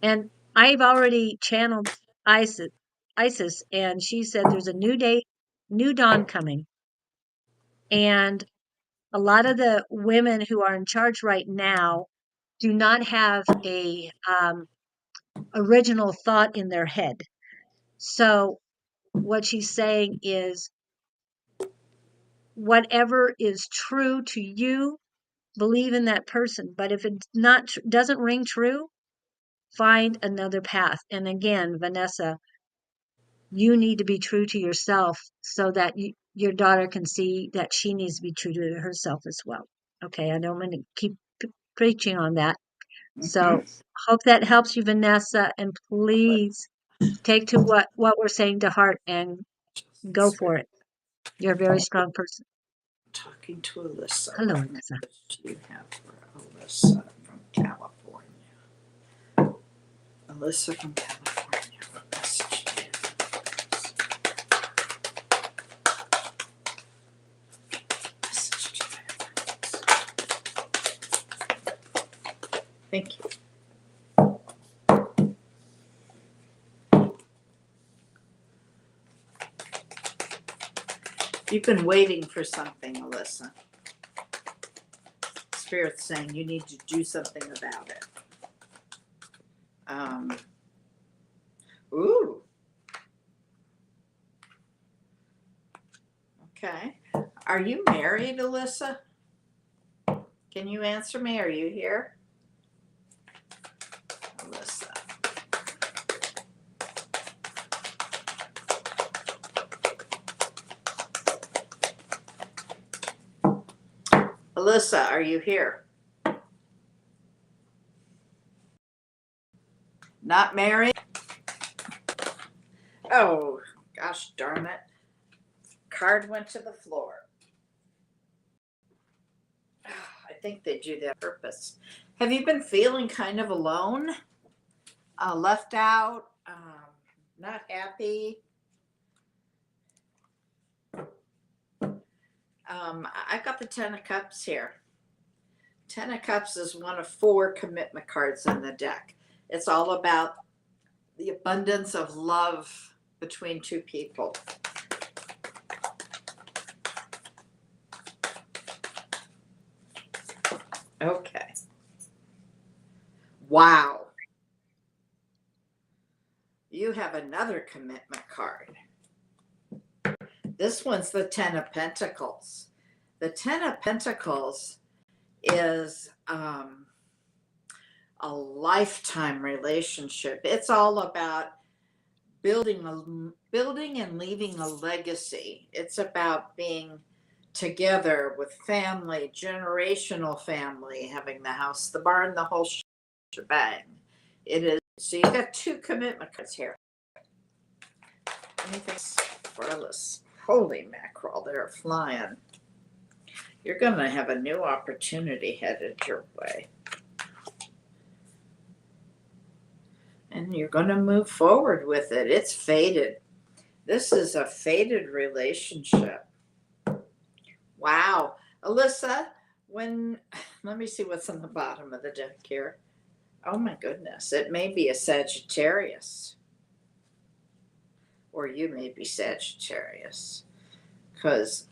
S1: And I've already channeled Isis, Isis, and she said there's a new day, new dawn coming. And a lot of the women who are in charge right now do not have a original thought in their head. So what she's saying is whatever is true to you, believe in that person. But if it doesn't ring true, find another path. And again, Vanessa, you need to be true to yourself so that your daughter can see that she needs to be true to herself as well. Okay, I don't want to keep preaching on that.
S2: Mm-hmm.
S1: So hope that helps you, Vanessa, and please take to what we're saying to heart and go for it. You're a very strong person.
S2: Talking to Alyssa.
S1: Hello,
S2: What
S1: Vanessa.
S2: message do you have for Alyssa from California? Alyssa from California. What message do you have? Message do you have? Thank you. You've been waiting for something, Alyssa. Spirit's saying you need to do something about it. Ooh. Okay. Are you married, Alyssa? Can you answer me? Are you here? Alyssa. Alyssa, are you here? Not married? Oh, gosh darn it. Card went to the floor. I think they do that on purpose. Have you been feeling kind of alone? Left out? Not happy? I got the Ten of Cups here. Ten of Cups is one of 4 commitment cards in the deck. It's all about the abundance of love between 2 people. Okay. Wow. You have another commitment card. This one's the Ten of Pentacles. The Ten of Pentacles is a lifetime relationship. It's all about building and leaving a legacy. It's about being together with family, generational family, having the house, the barn, the whole shebang. It is. So you got 2 commitment cards here. Anything for Alice? Holy mackerel, they're flying. You're going to have a new opportunity headed your way. And you're going to move forward with it. It's fated. This is a fated relationship. Wow. Alyssa, let me see what's on the bottom of the deck here. Oh my goodness. It may be a Sagittarius. Or you may be Sagittarius. Because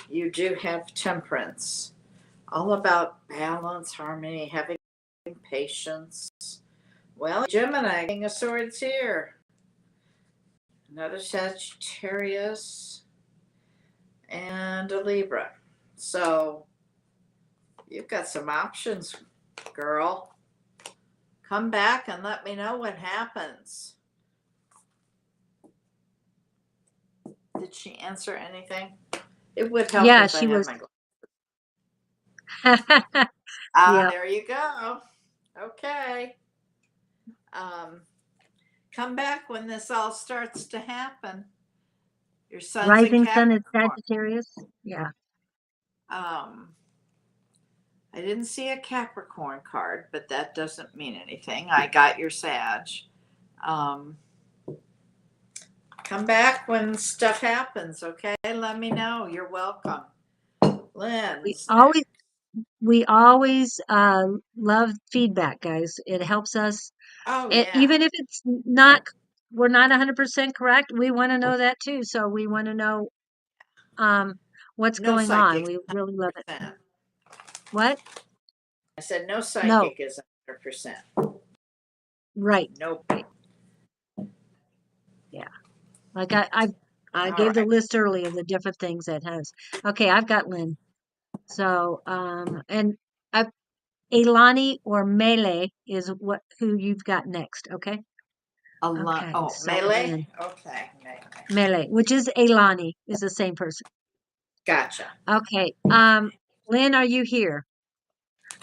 S2: you do have Temperance. All about balance, harmony, having patience. Well, Gemini, King of Swords here. Another Sagittarius. And a Libra. So you've got some options, girl. Come back and let me know what happens. Did she answer anything? It would help
S1: Yeah,
S2: if I
S1: she
S2: had
S1: was.
S2: my glasses.
S1: Yeah,
S2: There you go. Okay. Come back when this all starts to happen. Your son's in
S1: rising sun is
S2: Capricorn.
S1: Sagittarius. Yeah,
S2: I didn't see a Capricorn card, but that doesn't mean anything. I got your Sag. Um, come back when stuff happens, okay? Let me know. You're welcome.
S1: we
S2: Lynn's
S1: always
S2: next.
S1: we always love feedback, guys. It helps us.
S2: Oh, yeah.
S1: Even if it's not, we're not 100% correct. We want to know that too. So we want to know um what's
S2: No
S1: going on.
S2: psychic
S1: We really love it.
S2: 100%.
S1: What?
S2: I said no
S1: No,
S2: psychic is 100%.
S1: right,
S2: Nope.
S1: right. Yeah. Like I
S2: All
S1: gave the
S2: right.
S1: list early of the different things that has. Okay, I've got Lynn. So, and uh, Elani or Mele is who you've got next. Okay. Okay.
S2: Oh,
S1: So
S2: melee.
S1: Lynn,
S2: Okay, melee.
S1: Mele, which is Elani, is the same person.
S2: Gotcha.
S1: Okay. Lynn, are you here?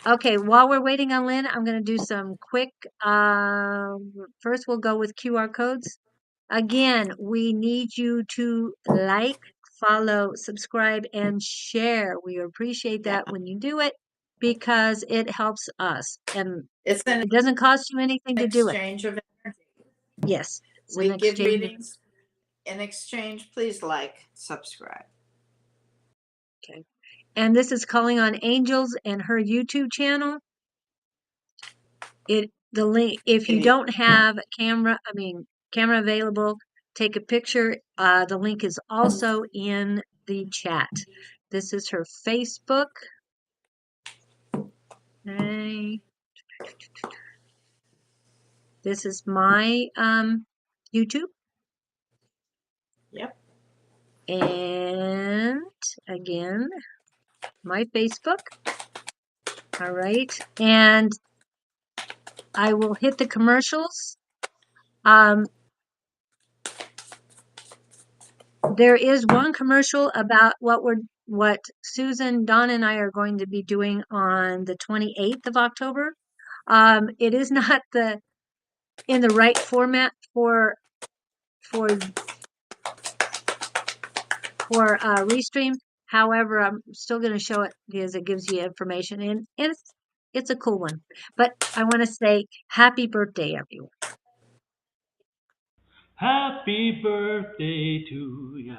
S1: Okay. While we're waiting on Lynn, I'm going to do some quick. First, we'll go with QR codes. Again, we need you to like, follow, subscribe, and share. We appreciate
S2: Yeah,
S1: that when you do it because it helps us and
S2: it's an
S1: it doesn't cost you anything to do it.
S2: exchange of energy.
S1: Yes, it's an
S2: We give you
S1: exchange.
S2: readings in exchange. Please like, subscribe.
S1: Okay. And this is calling on Angels and her YouTube channel. The link, if you
S2: If you
S1: don't have camera available, take a picture. The link is also in the chat. This is her Facebook. Okay. This is my YouTube.
S2: Yep.
S1: And again, my Facebook. All right. And I will hit the commercials. Um, there is one commercial about what Susan, Don, and I are going to be doing on the 28th of October. It is not in the right format for Restream. However, I'm still going to show it because it gives you information and it's a cool one. But I want to say happy birthday, everyone.
S3: Happy birthday to ya.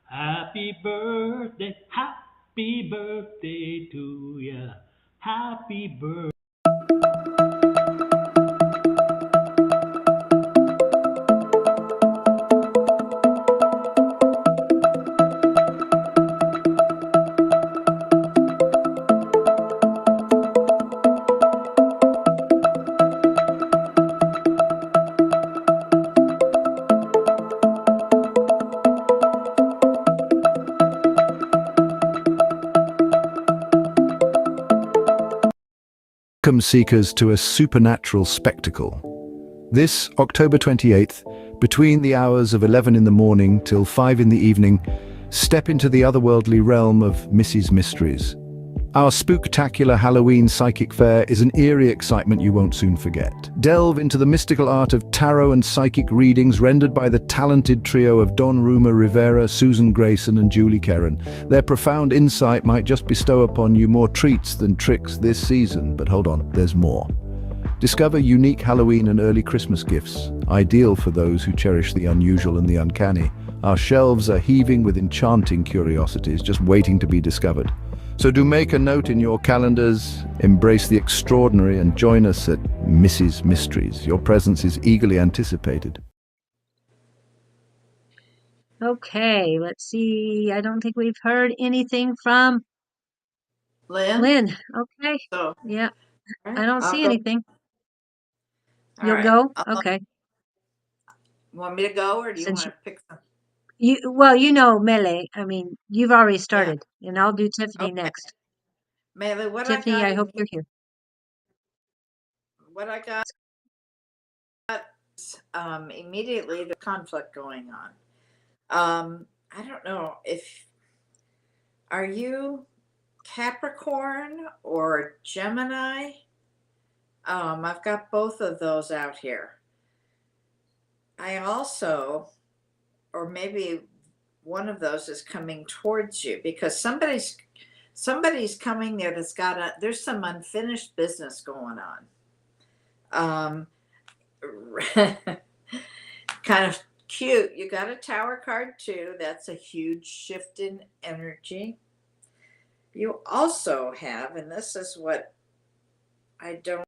S3: Happy birthday to ya. Happy birthday.
S4: Welcome, seekers, to a supernatural spectacle. This October 28th, between the hours of 11 in the morning till 5 in the evening, step into the otherworldly realm of Mrs. Mysteries. Our spooktacular Halloween psychic fair is an eerie excitement you won't soon forget. Delve into the mystical art of tarot and psychic readings rendered by the talented trio of Don Ruma Rivera, Susan Grayson, and Julie Karen. Their profound insight might just bestow upon you more treats than tricks this season, but hold on, there's more. Discover unique Halloween and early Christmas gifts, ideal for those who cherish the unusual and the uncanny. Our shelves are heaving with enchanting curiosities just waiting to be discovered. So do make a note in your calendars, embrace the extraordinary, and join us at Mrs. Mysteries. Your presence is eagerly anticipated.
S1: Okay, let's see. I don't think we've heard anything from
S2: Lynn.
S1: Lynn. Okay.
S2: So,
S1: Yeah,
S2: all
S1: I
S2: right,
S1: don't
S2: I'll
S1: see
S2: go.
S1: anything.
S2: All
S1: You'll
S2: right.
S1: go? Okay.
S2: Want me to go, or do you
S1: Since
S2: want to pick some?
S1: you know Melee. I mean, you've already
S2: Yeah.
S1: started, and I'll do Tiffany
S2: Okay.
S1: next.
S2: Melee,
S1: Tiffany, I hope you're here.
S2: what I got immediately the conflict going on. I don't know if are you Capricorn or Gemini? I've got both of those out here. I also, or maybe one of those is coming towards you because somebody's coming there that's there's some unfinished business going on. Kind of cute. You got a tower card too. That's a huge shift in energy. You also have, and this is what I don't,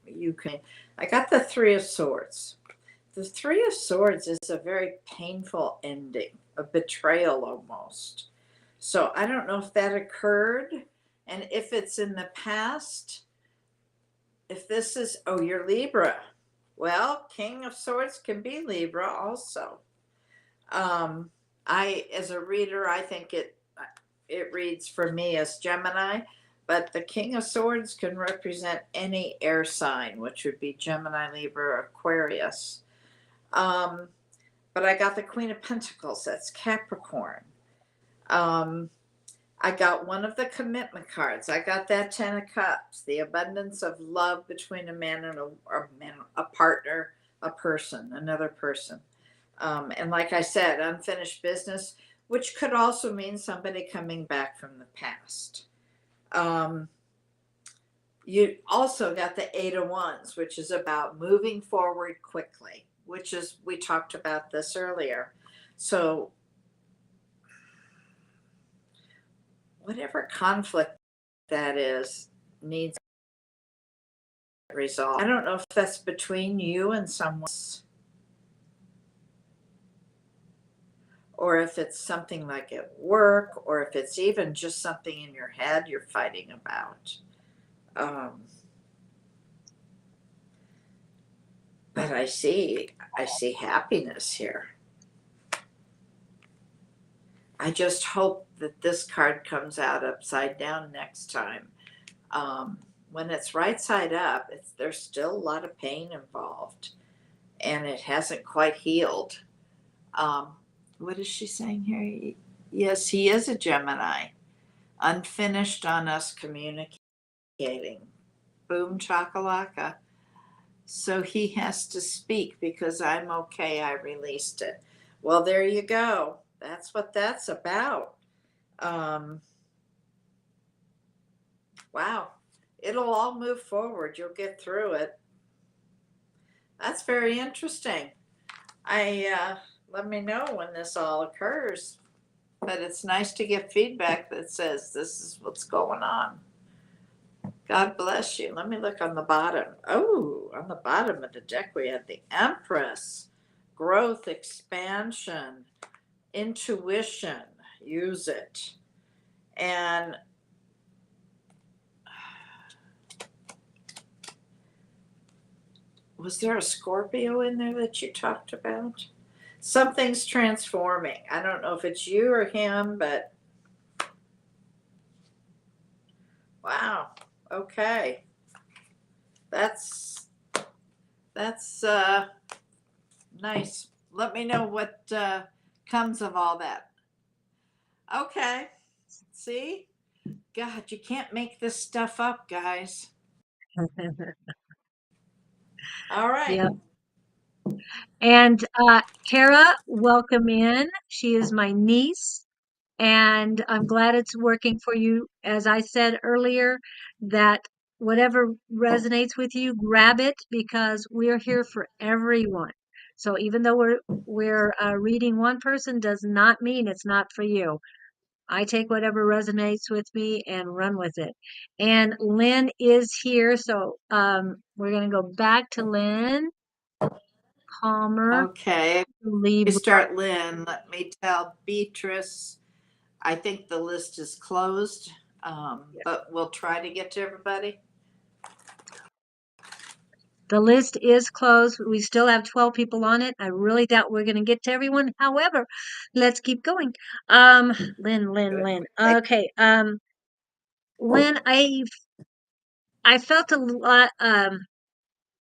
S2: you can, I got the Three of Swords. The Three of Swords is a very painful ending, a betrayal almost. So I don't know if that occurred and if it's in the past. If this is, oh, you're Libra. Well, King of Swords can be Libra also. As a reader, I think it reads for me as Gemini, but the King of Swords can represent any air sign, which would be Gemini, Libra, or Aquarius. Um, but I got the Queen of Pentacles, that's Capricorn. I got one of the commitment cards. I got that Ten of Cups, the abundance of love between a man and a partner, a person, another person. And like I said, unfinished business, which could also mean somebody coming back from the past. You also got the Eight of Wands, which is about moving forward quickly, which is, we talked about this earlier. So whatever conflict that is needs resolve. I don't know if that's between you and someone else, or if it's something like at work, or if it's even just something in your head you're fighting about. But I see happiness here. I just hope that this card comes out upside down next time. When it's right side up, there's still a lot of pain involved, and it hasn't quite healed. What is she saying here? Yes, he is a Gemini, unfinished on us communicating. Boom chakalaka. So he has to speak because I'm okay, I released it. Well, there you go. That's what that's about. Wow. It'll all move forward. You'll get through it. That's very interesting. Let me know when this all occurs. But it's nice to get feedback that says this is what's going on. God bless you. Let me look on the bottom. Oh, on the bottom of the deck, we have the Empress. Growth, expansion, intuition. Use it. And was there a Scorpio in there that you talked about? Something's transforming. I don't know if it's you or him, but wow. Okay. That's nice. Let me know what comes of all that. Okay. See? God, you can't make this stuff up, guys. All right.
S1: Yep. And Kara, welcome in. She is my niece, and I'm glad it's working for you. As I said earlier, that whatever resonates with you, grab it because we're here for everyone. So even though we're reading one person, does not mean it's not for you. I take whatever resonates with me and run with it. And Lynn is here, so we're gonna go back to Lynn Palmer.
S2: Okay. You
S1: Libra.
S2: start Lynn. Let me tell Beatrice. I think the list is closed, but we'll try to get to everybody.
S1: The list is closed. We still have 12 people on it. I really doubt we're going to get to everyone. However, let's keep going. Lynn. Okay. Lynn, I felt a lot,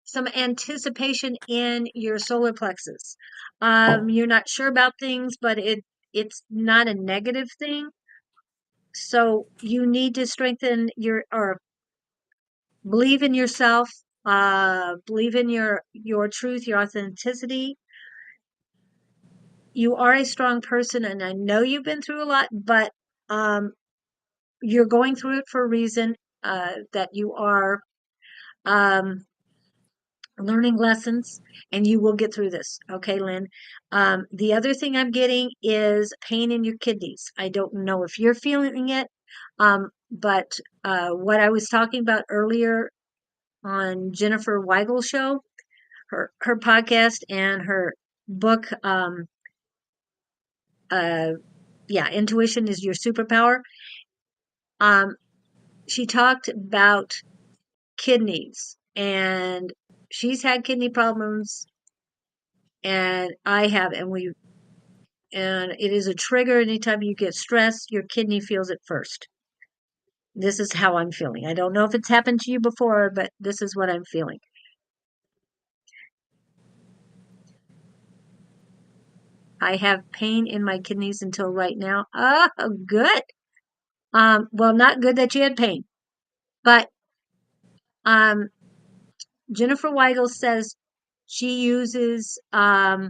S1: some anticipation in your solar plexus. You're not sure about things, but it's not a negative thing. So you need to strengthen or believe in yourself, believe in your truth, your authenticity. You are a strong person, and I know you've been through a lot, but you're going through it for a reason, that you are learning lessons, and you will get through this. Okay, Lynn. The other thing I'm getting is pain in your kidneys. I don't know if you're feeling it, but what I was talking about earlier on Jennifer Weigel's show, her podcast and her book, intuition is your superpower. She talked about kidneys and she's had kidney problems, and I have, and it is a trigger. Anytime you get stressed, your kidney feels it first. This is how I'm feeling. I don't know if it's happened to you before, but this is what I'm feeling. I have pain in my kidneys until right now. Oh, good. Well, not good that you had pain, but um, Jennifer Weigel says she uses uh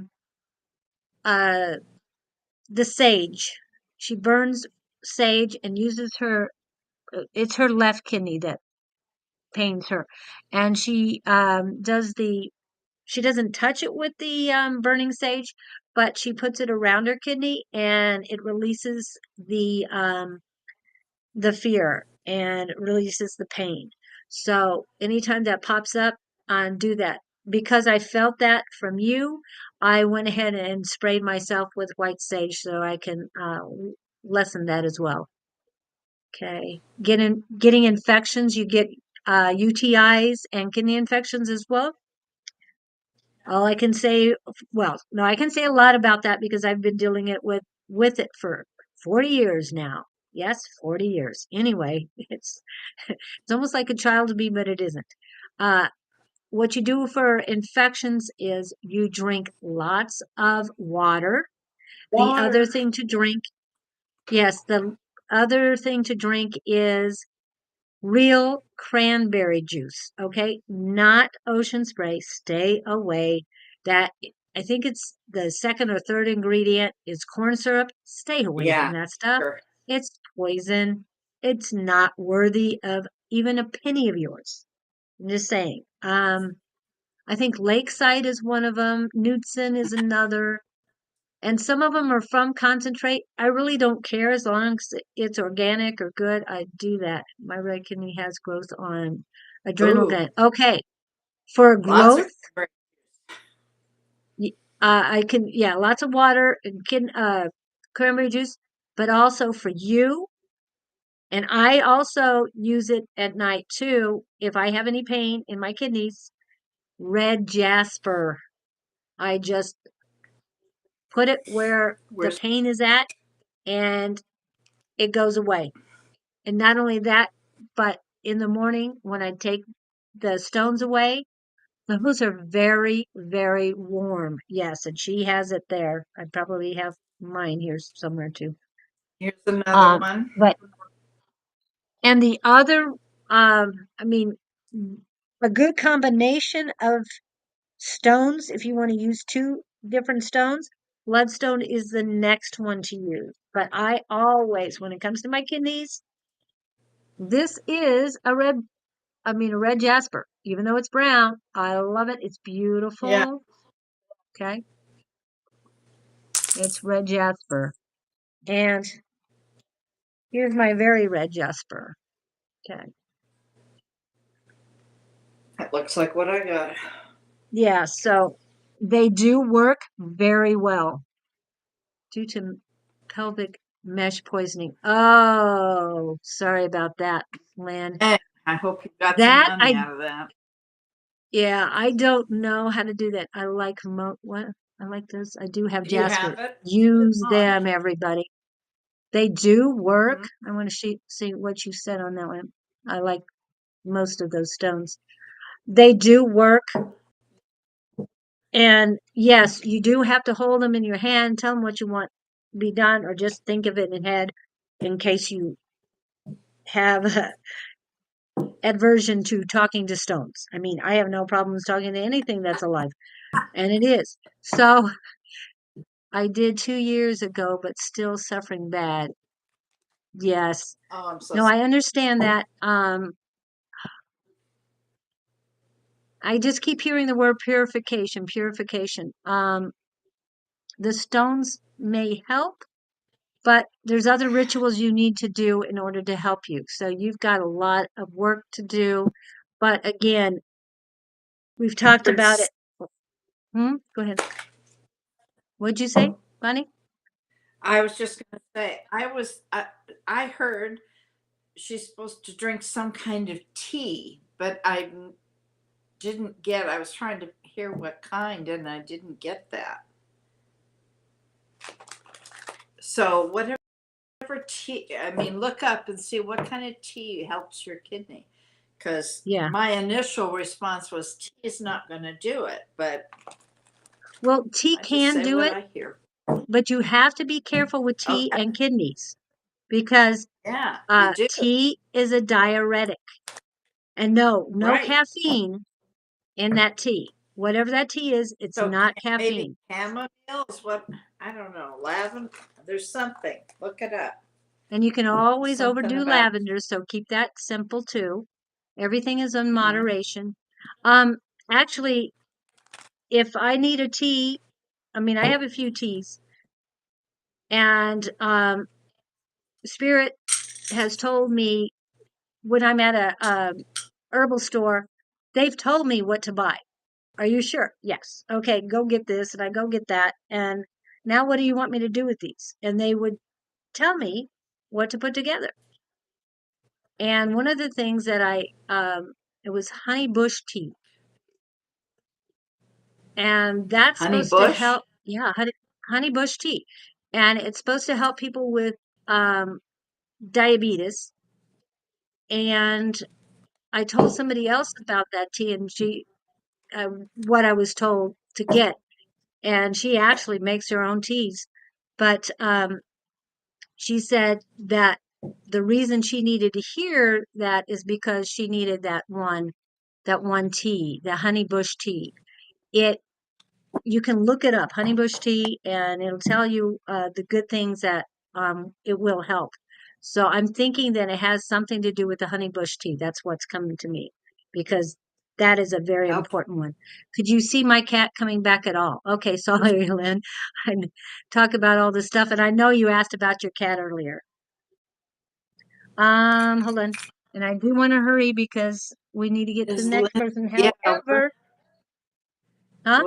S1: the sage. She burns sage and uses it's her left kidney that pains her, and she doesn't touch it with the burning sage, but she puts it around her kidney, and it releases the fear and releases the pain. So anytime that pops up, do that. Because I felt that from you, I went ahead and sprayed myself with white sage so I can lessen that as well. Okay. Getting infections, you get UTIs and kidney infections as well. All I can say, well, no, I can say a lot about that because I've been dealing with it for 40 years now. Yes, 40 years. Anyway, it's almost like a child to me, but it isn't. What you do for infections is you drink lots of water. The other
S2: Water.
S1: thing to drink, yes, the other thing to drink is real cranberry juice, okay? Not ocean spray. Stay away. That I think it's the second or third ingredient is corn syrup. Stay away from
S2: Yeah.
S1: that stuff.
S2: Sure.
S1: It's poison. It's not worthy of even a penny of yours. I'm just saying. I think Lakeside is one of them. Knudsen is another. And some of them are from concentrate. I really don't care as long as it's organic or good. I do that. My red kidney has growth on adrenal
S2: Ooh,
S1: gland. Okay, for
S2: lots of
S1: growth,
S2: cranberry.
S1: I can, yeah, lots of water and cranberry juice, but also for you. And I also use it at night too. If I have any pain in my kidneys, red jasper. I just put it where the
S2: Where's
S1: pain is at, and it goes away. And not only that, but in the morning when I take the stones away, those are very, very warm. Yes, and she has it there. I probably have mine here somewhere too.
S2: here's another one.
S1: But and the other, I mean, a good combination of stones, if you want to use two different stones, bloodstone is the next one to use. But I always, when it comes to my kidneys, this is a red jasper. Even though it's brown, I love it. It's
S2: Yeah.
S1: beautiful. Okay. It's red jasper. And here's my very red jasper. Okay.
S2: That looks like what I got.
S1: Yeah, so they do work very well due to pelvic mesh poisoning. Oh, sorry about that, Lynn.
S2: And I hope you got some
S1: That
S2: money out of that.
S1: yeah, I don't know how to do that. I like what? I like this. I do have
S2: You
S1: jasper.
S2: have it? Keep it
S1: Use
S2: on.
S1: them, everybody. They do work.
S2: Mhm.
S1: I want to see what you said on that one. I like most of those stones. They do work. And yes, you do have to hold them in your hand, tell them what you want to be done, or just think of it in head in case you have aversion to talking to stones. I mean, I have no problems talking to anything that's alive, and it is. So I did 2 years ago, but still suffering bad. Yes.
S2: Oh, I'm so
S1: No,
S2: sorry.
S1: I understand that. I just keep hearing the word purification, purification. The stones may help, but there's other rituals you need to do in order to help you. So you've got a lot of work to do. But again, we've talked about it. Go ahead. What'd you say, Bonnie?
S2: I was just going to say, I heard she's supposed to drink some kind of tea, but didn't get. I was trying to hear what kind, and I didn't get that. So whatever tea, I mean, look up and see what kind of tea helps your kidney. Because
S1: Yeah.
S2: my initial response was tea is not going to do it, but
S1: Well, tea
S2: I just
S1: can
S2: say
S1: do
S2: what
S1: it,
S2: I hear.
S1: but you have to be careful with tea
S2: Okay.
S1: and kidneys because
S2: Yeah, you do.
S1: tea is a diuretic. And no
S2: Right.
S1: caffeine in that tea. Whatever that tea is, it's
S2: So
S1: not
S2: maybe
S1: caffeine.
S2: chamomile is what, I don't know, lavender. There's something. Look it up.
S1: And you can always
S2: Something
S1: overdo
S2: about.
S1: lavender, so keep that simple too. Everything is in
S2: Mhm.
S1: moderation. Actually, if I need a tea, I mean, I have a few teas, and Spirit has told me when I'm at a herbal store, they've told me what to buy. Are you sure? Yes. Okay, go get this, and I go get that. And now what do you want me to do with these? And they would tell me what to put together. And one of the things that it was honey bush tea. And that's
S2: Honey
S1: supposed to
S2: bush.
S1: help, yeah, honey bush tea. And it's supposed to help people with um, diabetes. And I told somebody else about that tea, and what I was told to get. And she actually makes her own teas. But she said that the reason she needed to hear that is because she needed that one tea, the honey bush tea. It You can look it up, honey bush tea, and it'll tell you the good things that it will help. So I'm thinking that it has something to do with the honey bush tea. That's what's coming to me because that is a very
S2: Okay.
S1: important one. Could you see my cat coming back at all? Okay, sorry, Lynn. I talk about all this stuff, and I know you asked about your cat earlier. Hold on. And I do want to hurry because we need to get to the
S2: Is
S1: next
S2: Lynn?
S1: person.
S2: Yeah.
S1: However, huh?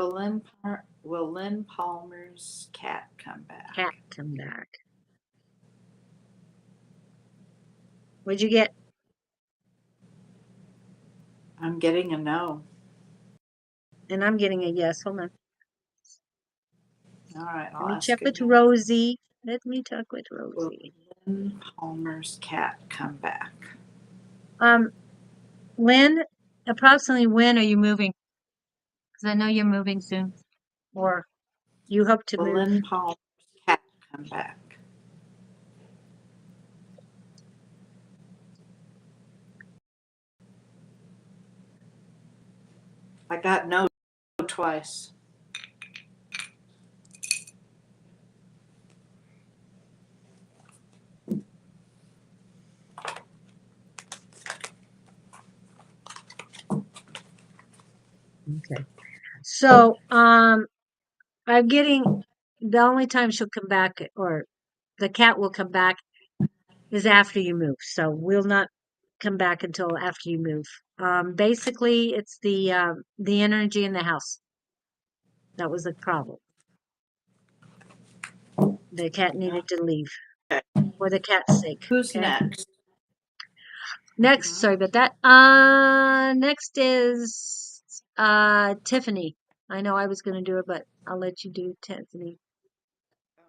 S2: Will Lynn Palmer's cat come back?
S1: Cat come back. What'd you get?
S2: I'm getting a no.
S1: And I'm getting a yes. Hold on.
S2: All right,
S1: Let
S2: I'll
S1: me check
S2: ask
S1: with
S2: again.
S1: Rosie. Let me talk with
S2: Will
S1: Rosie.
S2: Lynn Palmer's cat come back?
S1: Um, Lynn, approximately when are you moving? Because I know you're moving soon, or you hope to
S2: Will
S1: move.
S2: Lynn Palmer's cat come back? I got no twice.
S1: Okay. So, I'm getting the only time she'll come back, or the cat will come back, is after you move. So we'll not come back until after you move. Basically, it's the energy in the house that was the problem. The cat needed to leave
S2: Okay.
S1: for the cat's sake.
S2: Who's
S1: Okay.
S2: next?
S1: Next,
S2: Mhm.
S1: sorry about that. Next is Tiffany. I know I was gonna do it, but I'll let you do Tiffany.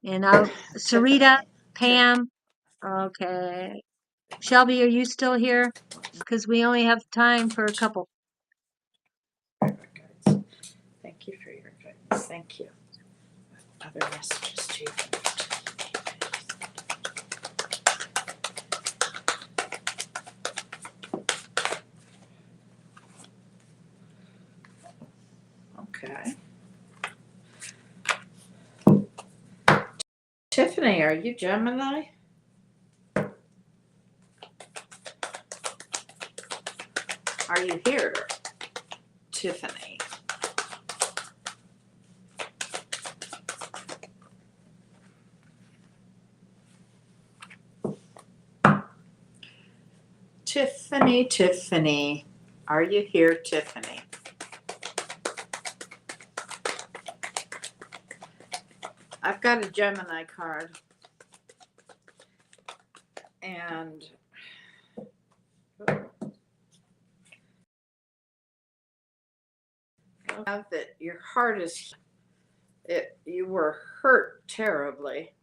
S1: And Sarita,
S2: Tiffany.
S1: Pam. Okay. Shelby, are you still here? Because we only have time for a couple.
S2: Thank you for your guidance. Thank you. Other messages to you. Okay. Tiffany, are you Gemini? Are you here, Tiffany? Tiffany, Tiffany. Are you here, Tiffany? I've got a Gemini card. And Have that your heart is you were hurt terribly,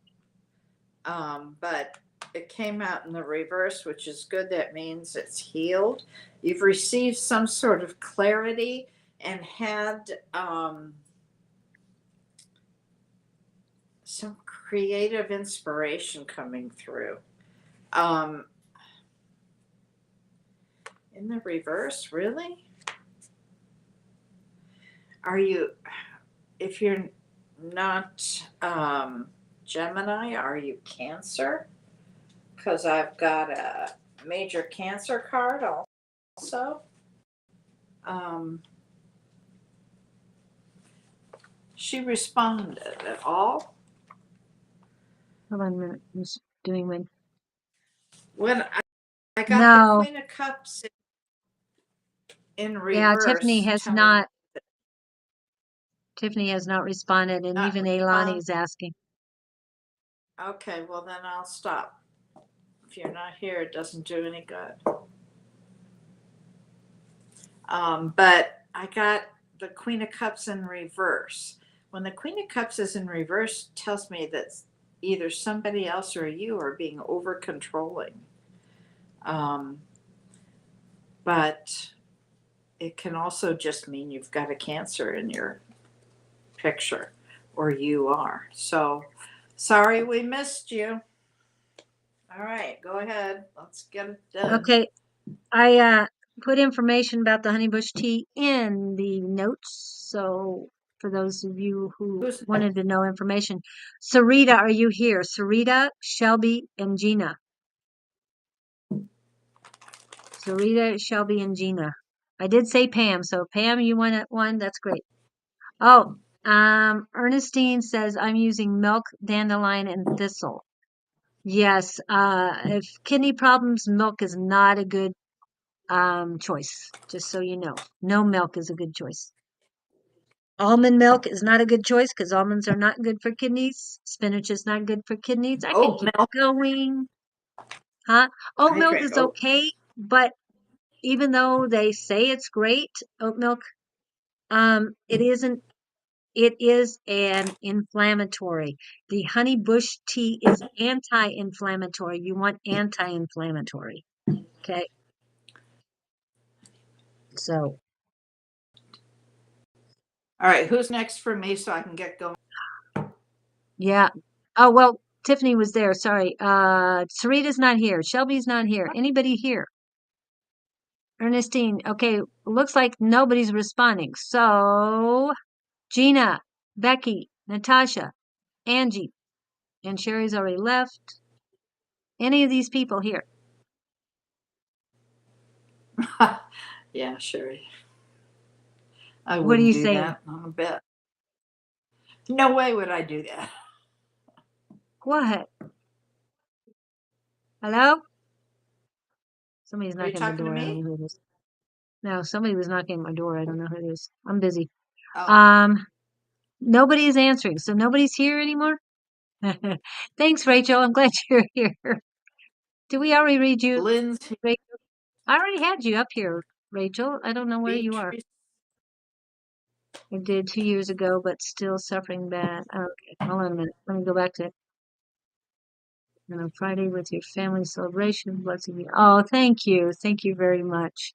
S2: but it came out in the reverse, which is good. That means it's healed. You've received some sort of clarity and had some creative inspiration coming through. In the reverse, really? Are you, if you're not Gemini, are you Cancer? Because I've got a major Cancer card also. She responded at all.
S1: Hold on a minute. I'm just doing one.
S2: When I got
S1: No.
S2: the Queen of Cups in reverse.
S1: Yeah, Tiffany has
S2: telling
S1: not.
S2: me
S1: Tiffany has not responded, and
S2: not
S1: even
S2: respond.
S1: Ailani is asking.
S2: Okay, well then I'll stop. If you're not here, it doesn't do any good. But I got the Queen of Cups in reverse. When the Queen of Cups is in reverse, it tells me that either somebody else or you are being over controlling. But it can also just mean you've got a Cancer in your picture, or you are. So sorry we missed you. All right, go ahead. Let's get it done.
S1: Okay, I put information about the honeybush tea in the notes. So for those of you who wanted to know information, Sarita, are you here? Sarita, Shelby, and Gina. Sarita, Shelby, and Gina. I did say Pam, so Pam, you won at one. That's great. Oh, Ernestine says I'm using milk, dandelion, and thistle. Yes, if kidney problems, milk is not a good choice. Just so you know, no milk is a good choice. Almond milk is not a good choice because almonds are not good for kidneys. Spinach is not good for kidneys. I can
S2: Oat
S1: keep
S2: milk.
S1: going. Huh? Oat
S2: I
S1: milk
S2: drink
S1: is
S2: oat.
S1: okay, but even though they say it's great, oat milk, it isn't. It is an inflammatory. The honey bush tea is anti-inflammatory. You want anti-inflammatory. Okay. So,
S2: All right, who's next for me so I can get going?
S1: yeah. Oh, well, Tiffany was there. Sorry. Sarita's not here. Shelby's not here. Anybody here? Ernestine. Okay. Looks like nobody's responding. So, Gina, Becky, Natasha, Angie, and Sherry's already left. Any of these people here?
S2: Yeah, Sherry. I
S1: What are you
S2: wouldn't do
S1: saying?
S2: that on a bet. No way would I do that.
S1: What? Hello? Somebody's
S2: Are you
S1: knocking the
S2: talking to
S1: door. I don't
S2: me?
S1: know who it is. No, somebody was knocking at my door. I don't know who it is. I'm busy.
S2: Oh.
S1: Nobody is answering, so nobody's here anymore. Thanks, Rachel. I'm glad you're here. Did we already read you,
S2: Lynn's
S1: Rachel? I already had you up here, Rachel. I don't know where you are.
S2: Beatrice.
S1: I did 2 years ago, but still suffering bad. Okay, hold on a minute. Let me go back to it. And on Friday with your family celebration, blessing you. Oh, thank you. Thank you very much.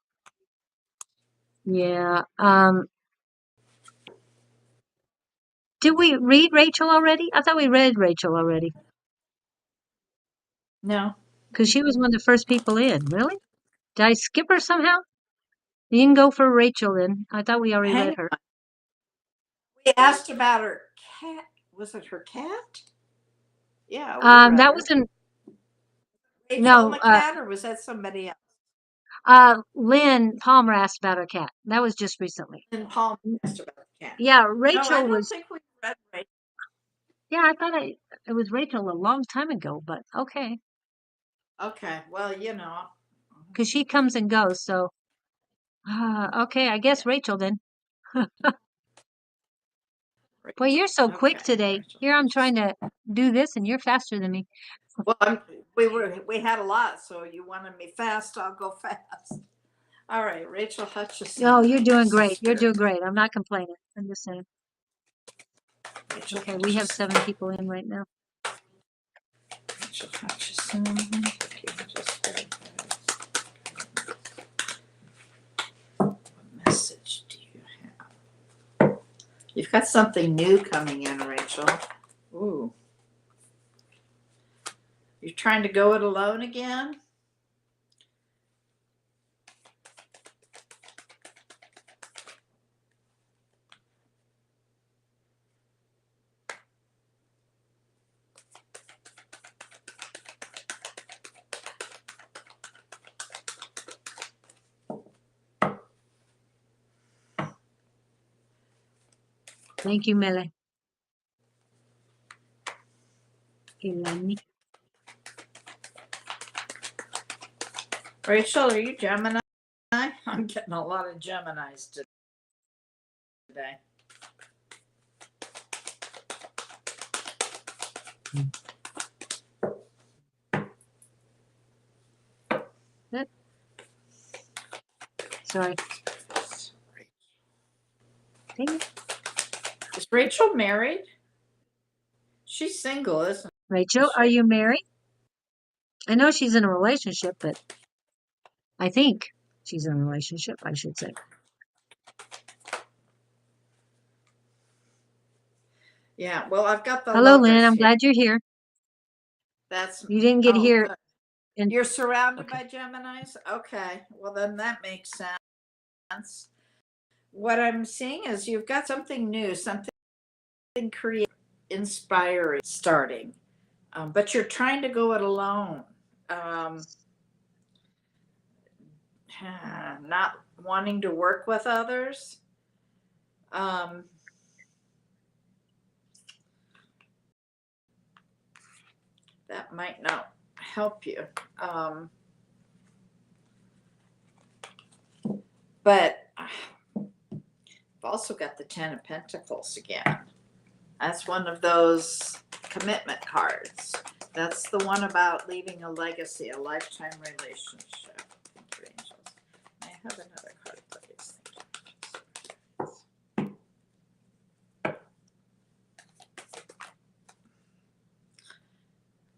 S1: Yeah. Did we read Rachel already? I thought we read Rachel already.
S2: No.
S1: Because she was one of the first people in. Really? Did I skip her somehow? You can go for Rachel then. I thought we already read
S2: Hang
S1: her.
S2: on. We asked about her cat. Was it her cat? Yeah, we read
S1: That
S2: her.
S1: wasn't
S2: Rachel and
S1: no.
S2: the cat, or was that somebody else?
S1: Lynn Palmer asked about her cat. That was just recently.
S2: And Paul asked about the cat.
S1: Yeah,
S2: No, I
S1: Rachel
S2: don't
S1: was.
S2: think we read Rachel.
S1: Yeah, I thought it was Rachel a long time ago, but okay,
S2: Okay, well,
S1: because she comes and goes. So, okay, I guess
S2: yeah.
S1: Rachel then. Boy,
S2: Rachel.
S1: you're so quick
S2: Okay,
S1: today.
S2: Rachel.
S1: Here I'm trying to do this, and you're faster than me.
S2: Well, we had a lot, so you wanted me fast. I'll go fast. All right, Rachel Hutchison.
S1: Oh, you're doing
S2: Thanks,
S1: great. You're
S2: Spirit.
S1: doing great. I'm not complaining. I'm just saying.
S2: Rachel
S1: Okay, we have
S2: Hutchison.
S1: 7 people in right now.
S2: Rachel Hutchison. Okay, just what message do you have? You've got something new coming in, Rachel. Ooh. You're trying to go it alone again?
S1: Thank you, Mele. Ilani.
S2: Rachel, are you Gemini? I'm getting a lot of Geminis today.
S1: Good. Sorry. Dang it.
S2: Is Rachel married? She's single, isn't
S1: Rachel, are
S2: she?
S1: you married? I know she's in a relationship, but I think she's in a relationship, I should say.
S2: Yeah, well, I've got the
S1: Hello, Lynn.
S2: lovers
S1: I'm
S2: here.
S1: glad you're here.
S2: That's,
S1: You didn't get
S2: oh,
S1: here.
S2: good.
S1: In,
S2: You're surrounded
S1: okay.
S2: by Geminis? Okay, well, then that makes sense. What I'm seeing is you've got something new, something creative, inspiring starting, but you're trying to go it alone. Not wanting to work with others. That might not help you. But I've also got the 10 of Pentacles again. That's one of those commitment cards. That's the one about leaving a legacy, a lifetime relationship. Thank you, angels. I have another card, please. Thank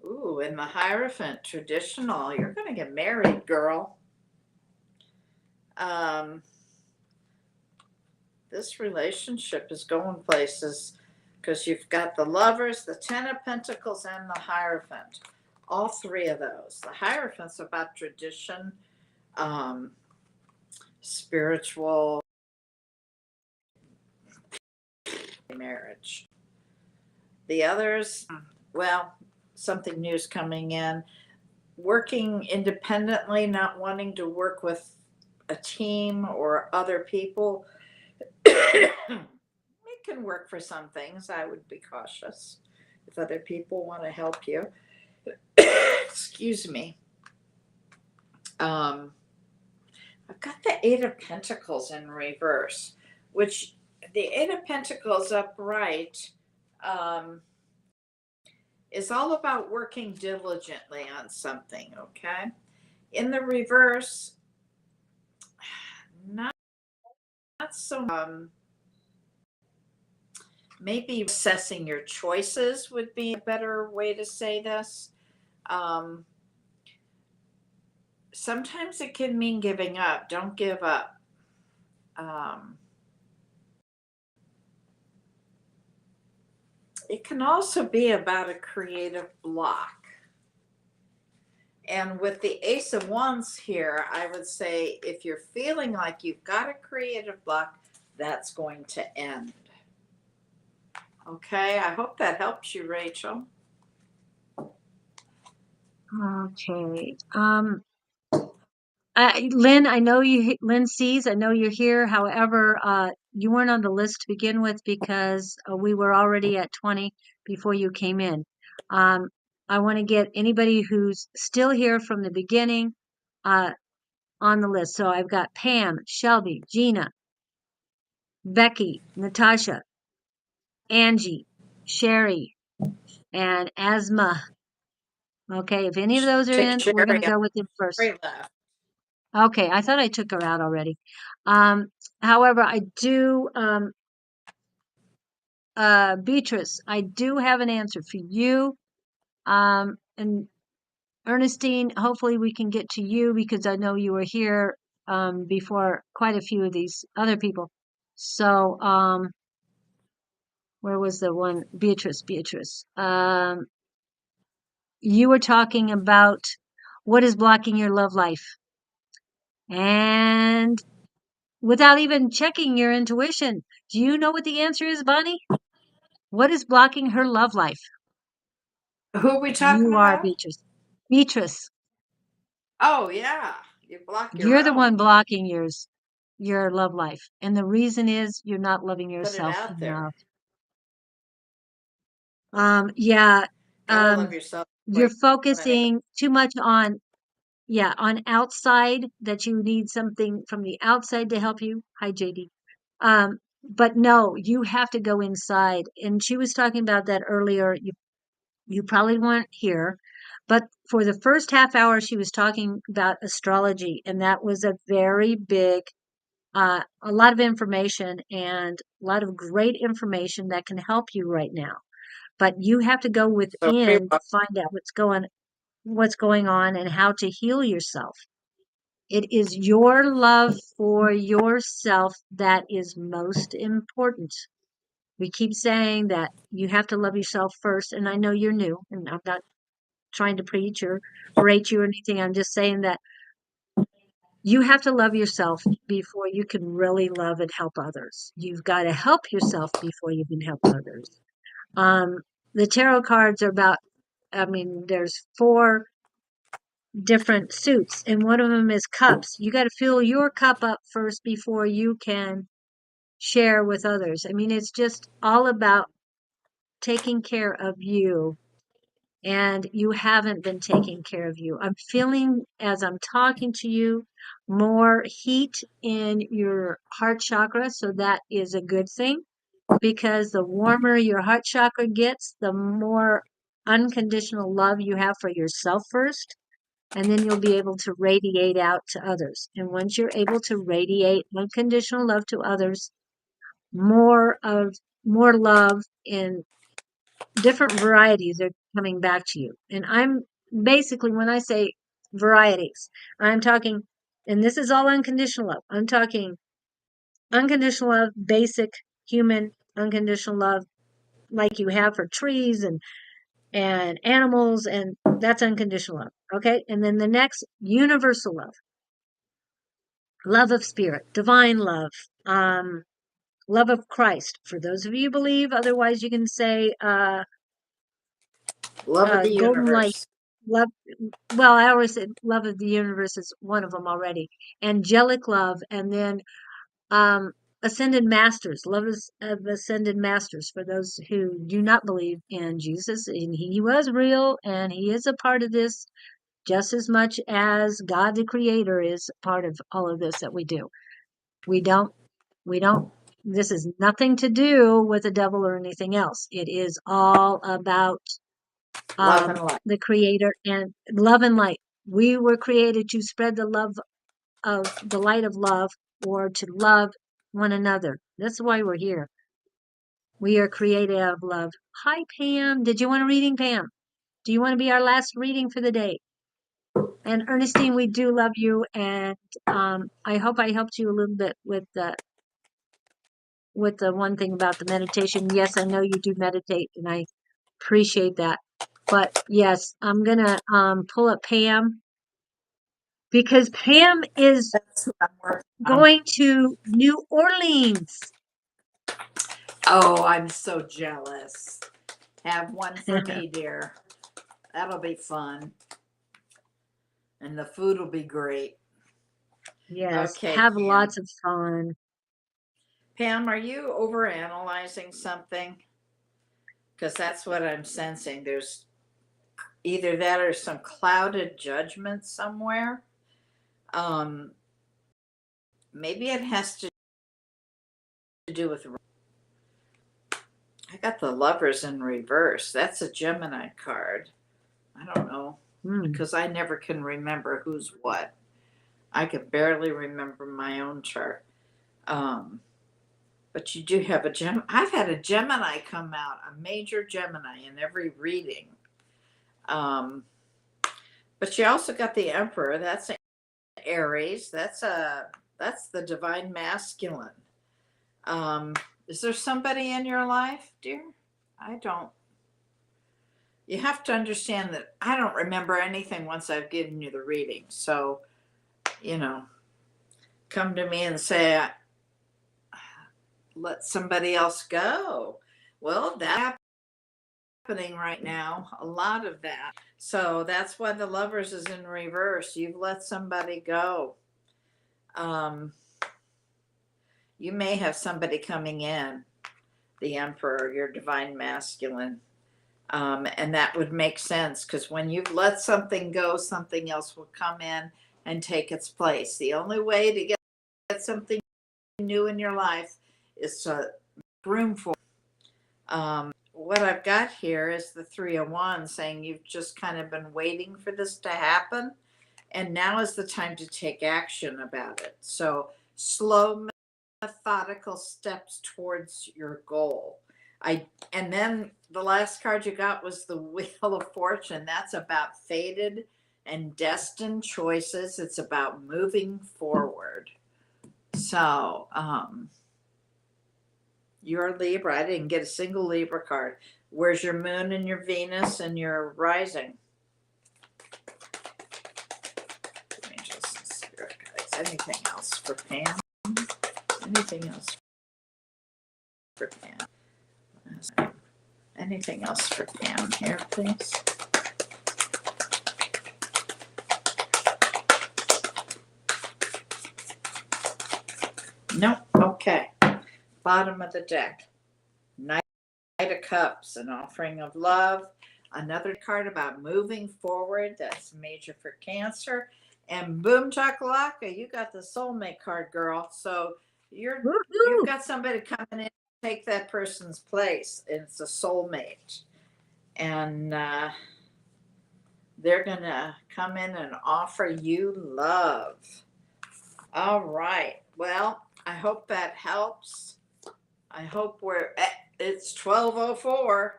S2: you. Ooh, and the Hierophant, traditional. You're going to get married, girl. This relationship is going places because you've got the Lovers, the 10 of Pentacles, and the Hierophant. All 3 of those. The Hierophant's about tradition, spiritual marriage. The others, well, something new's coming in. Working independently, not wanting to work with a team or other people. It can work for some things. I would be cautious if other people want to help you. Excuse me. I've got the 8 of Pentacles in reverse, which the 8 of Pentacles upright is all about working diligently on something, okay? In the reverse, not so maybe assessing your choices would be a better way to say this. Sometimes it can mean giving up. Don't give up. It can also be about a creative block. And with the Ace of Wands here, I would say if you're feeling like you've got a creative block, that's going to end. Okay, I hope that helps you, Rachel.
S1: Okay. Lynn, I know Lynn sees, I know you're here. However, you weren't on the list to begin with because we were already at 20 before you came in. I want to get anybody who's still here from the beginning on the list. So I've got Pam, Shelby, Gina, Becky, Natasha, Angie, Sherry, and Asma. Okay, if any of those are
S2: Take
S1: in, we're going
S2: Sherry
S1: to
S2: out.
S1: go with them first.
S2: Sherry left.
S1: Okay, I thought I took her out already. However, I do, Beatrice, I do have an answer for you. And Ernestine, hopefully we can get to you because I know you were here before quite a few of these other people. So, where was the one? Beatrice, Beatrice. You were talking about what is blocking your love life. And without even checking your intuition, do you know what the answer is, Bonnie? What is blocking her love life?
S2: Who are we talking
S1: You are
S2: about?
S1: Beatrice. Beatrice,
S2: Oh, yeah. You block your
S1: you're the one
S2: own.
S1: blocking your love life. And the reason is you're not loving
S2: Put it
S1: yourself
S2: out there.
S1: enough. Yeah,
S2: Gotta love yourself before
S1: you're
S2: you love anybody.
S1: focusing too much on, yeah, on outside, that you need something from the outside to help you. Hi, JD. But no, you have to go inside. And she was talking about that earlier. You probably weren't here, but for the first half hour, she was talking about astrology, and that was a very big, a lot of information and a lot of great information that can help you right now. But you have to go
S2: So very
S1: within to
S2: well.
S1: find out what's going on and how to heal yourself. It is your love for yourself that is most important. We keep saying that you have to love yourself first, and I know you're new, and I'm not trying to preach or berate you or anything. I'm just saying that you have to love yourself before you can really love and help others. You've got to help yourself before you can help others. Um, the tarot cards are about, I mean, there's four different suits, and one of them is cups. You got to fill your cup up first before you can share with others. I mean, it's just all about taking care of you, and you haven't been taking care of you. I'm feeling, as I'm talking to you, more heat in your heart chakra, so that is a good thing, because the warmer your heart chakra gets, the more unconditional love you have for yourself first, and then you'll be able to radiate out to others. And once you're able to radiate unconditional love to others, more of more love in different varieties are coming back to you. And I'm basically, when I say varieties, I'm talking, and this is all unconditional love. I'm talking unconditional love, basic human unconditional love, like you have for trees and animals, and that's unconditional love. Okay. And then the next, universal love, love of spirit, divine love, love of Christ. For those of you who believe, otherwise you can say,
S2: Love of the
S1: golden light,
S2: universe.
S1: love. Well, I always said love of the universe is one of them already. Angelic love, and then um, ascended masters, of ascended masters. For those who do not believe in Jesus, and he was real, and he is a part of this just as much as God the Creator is a part of all of this that we do. We don't, we don't. This is nothing to do with the devil or anything else. It is all about
S2: Love and light.
S1: the creator and love and light. We were created to spread the love of the light of love, or to love one another. That's why we're here. We are created out of love. Hi, Pam. Did you want a reading, Pam? Do you want to be our last reading for the day? And Ernestine, we do love you, and I hope I helped you a little bit with the one thing about the meditation. Yes, I know you do meditate, and I appreciate that. But yes, I'm gonna pull up Pam, because Pam is
S2: That's who I'm working on.
S1: going to New Orleans.
S2: Oh, I'm so jealous. Have one for me, dear. That'll be fun. And the food will be great.
S1: Yes,
S2: Okay,
S1: have
S2: Pam.
S1: lots of fun.
S2: Pam, are you over analyzing something? Because that's what I'm sensing. There's either that or some clouded judgment somewhere. Um, Maybe it has to do with. I got the lovers in reverse. That's a Gemini card. I don't know
S1: Hmm.
S2: because I never can remember who's what. I could barely remember my own chart. But you do have a Gem. I've had a Gemini come out, a major Gemini in every reading. But you also got the Emperor. That's Aries. That's the divine masculine. Is there somebody in your life, dear? I don't. You have to understand that I don't remember anything once I've given you the reading. So, come to me and say, let somebody else go. Well, that's happening right now, a lot of that. So that's why the Lovers is in reverse. You've let somebody go. You may have somebody coming in, the Emperor, your divine masculine. And that would make sense, because when you've let something go, something else will come in and take its place. The only way to get something new in your life is to make room for. What I've got here is the 301 saying you've just kind of been waiting for this to happen, and now is the time to take action about it. So slow, methodical steps towards your goal. And then the last card you got was the Wheel of Fortune. That's about fated and destined choices. It's about moving forward. So you're Libra. I didn't get a single Libra card. Where's your moon and your Venus and your rising? Angels and spirit guides. Anything else for Pam? Anything else for Pam? Anything else for Pam here, please? Nope. Okay. Bottom of the deck. Knight of Cups, an offering of love. Another card about moving forward. That's major for Cancer. And boom chakalaka, you got the soulmate card, girl. So you've got somebody coming in to take that person's place. It's a soulmate. And they're going to come in and offer you love. All right. Well, I hope that helps. I hope it's 12:04.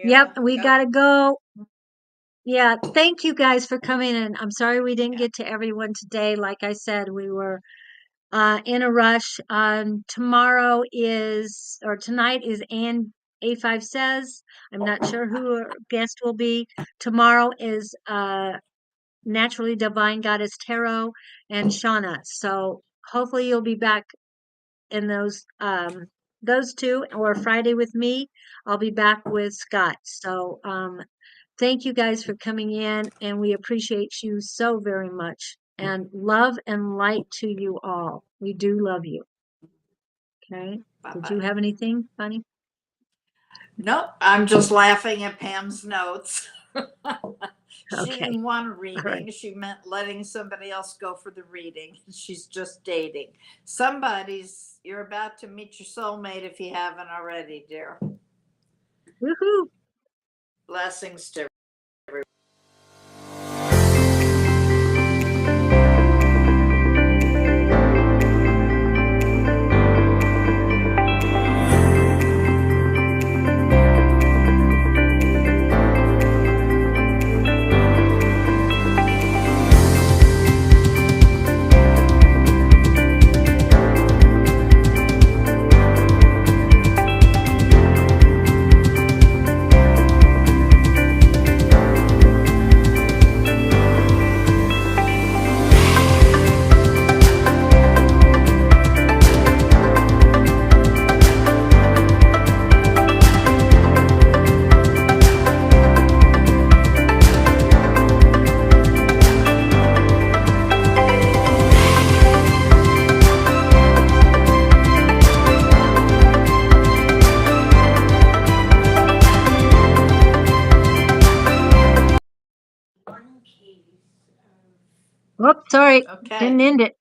S1: Yep, we gotta go. Yeah, thank you guys for coming in. I'm sorry we didn't get to everyone today. Like I said, we were in a rush. Tonight is Ann A5 Says. I'm not sure who our guest will be. Tomorrow is Naturally Divine Goddess Tarot and Shauna. So hopefully you'll be back in those two, or Friday with me. I'll be back with Scott. So thank you guys for coming in, and we appreciate you so very much. And love and light to you all. We do love you. Okay.
S2: Bye-bye.
S1: Did you have anything, Bonnie?
S2: Nope. I'm just laughing at Pam's notes. She
S1: Okay.
S2: didn't want a reading.
S1: Right.
S2: She meant letting somebody else go for the reading. She's just dating. You're about to meet your soulmate if you haven't already, dear.
S1: Woohoo.
S2: Blessings to
S1: Oh, sorry.
S2: Okay.
S1: Didn't end it.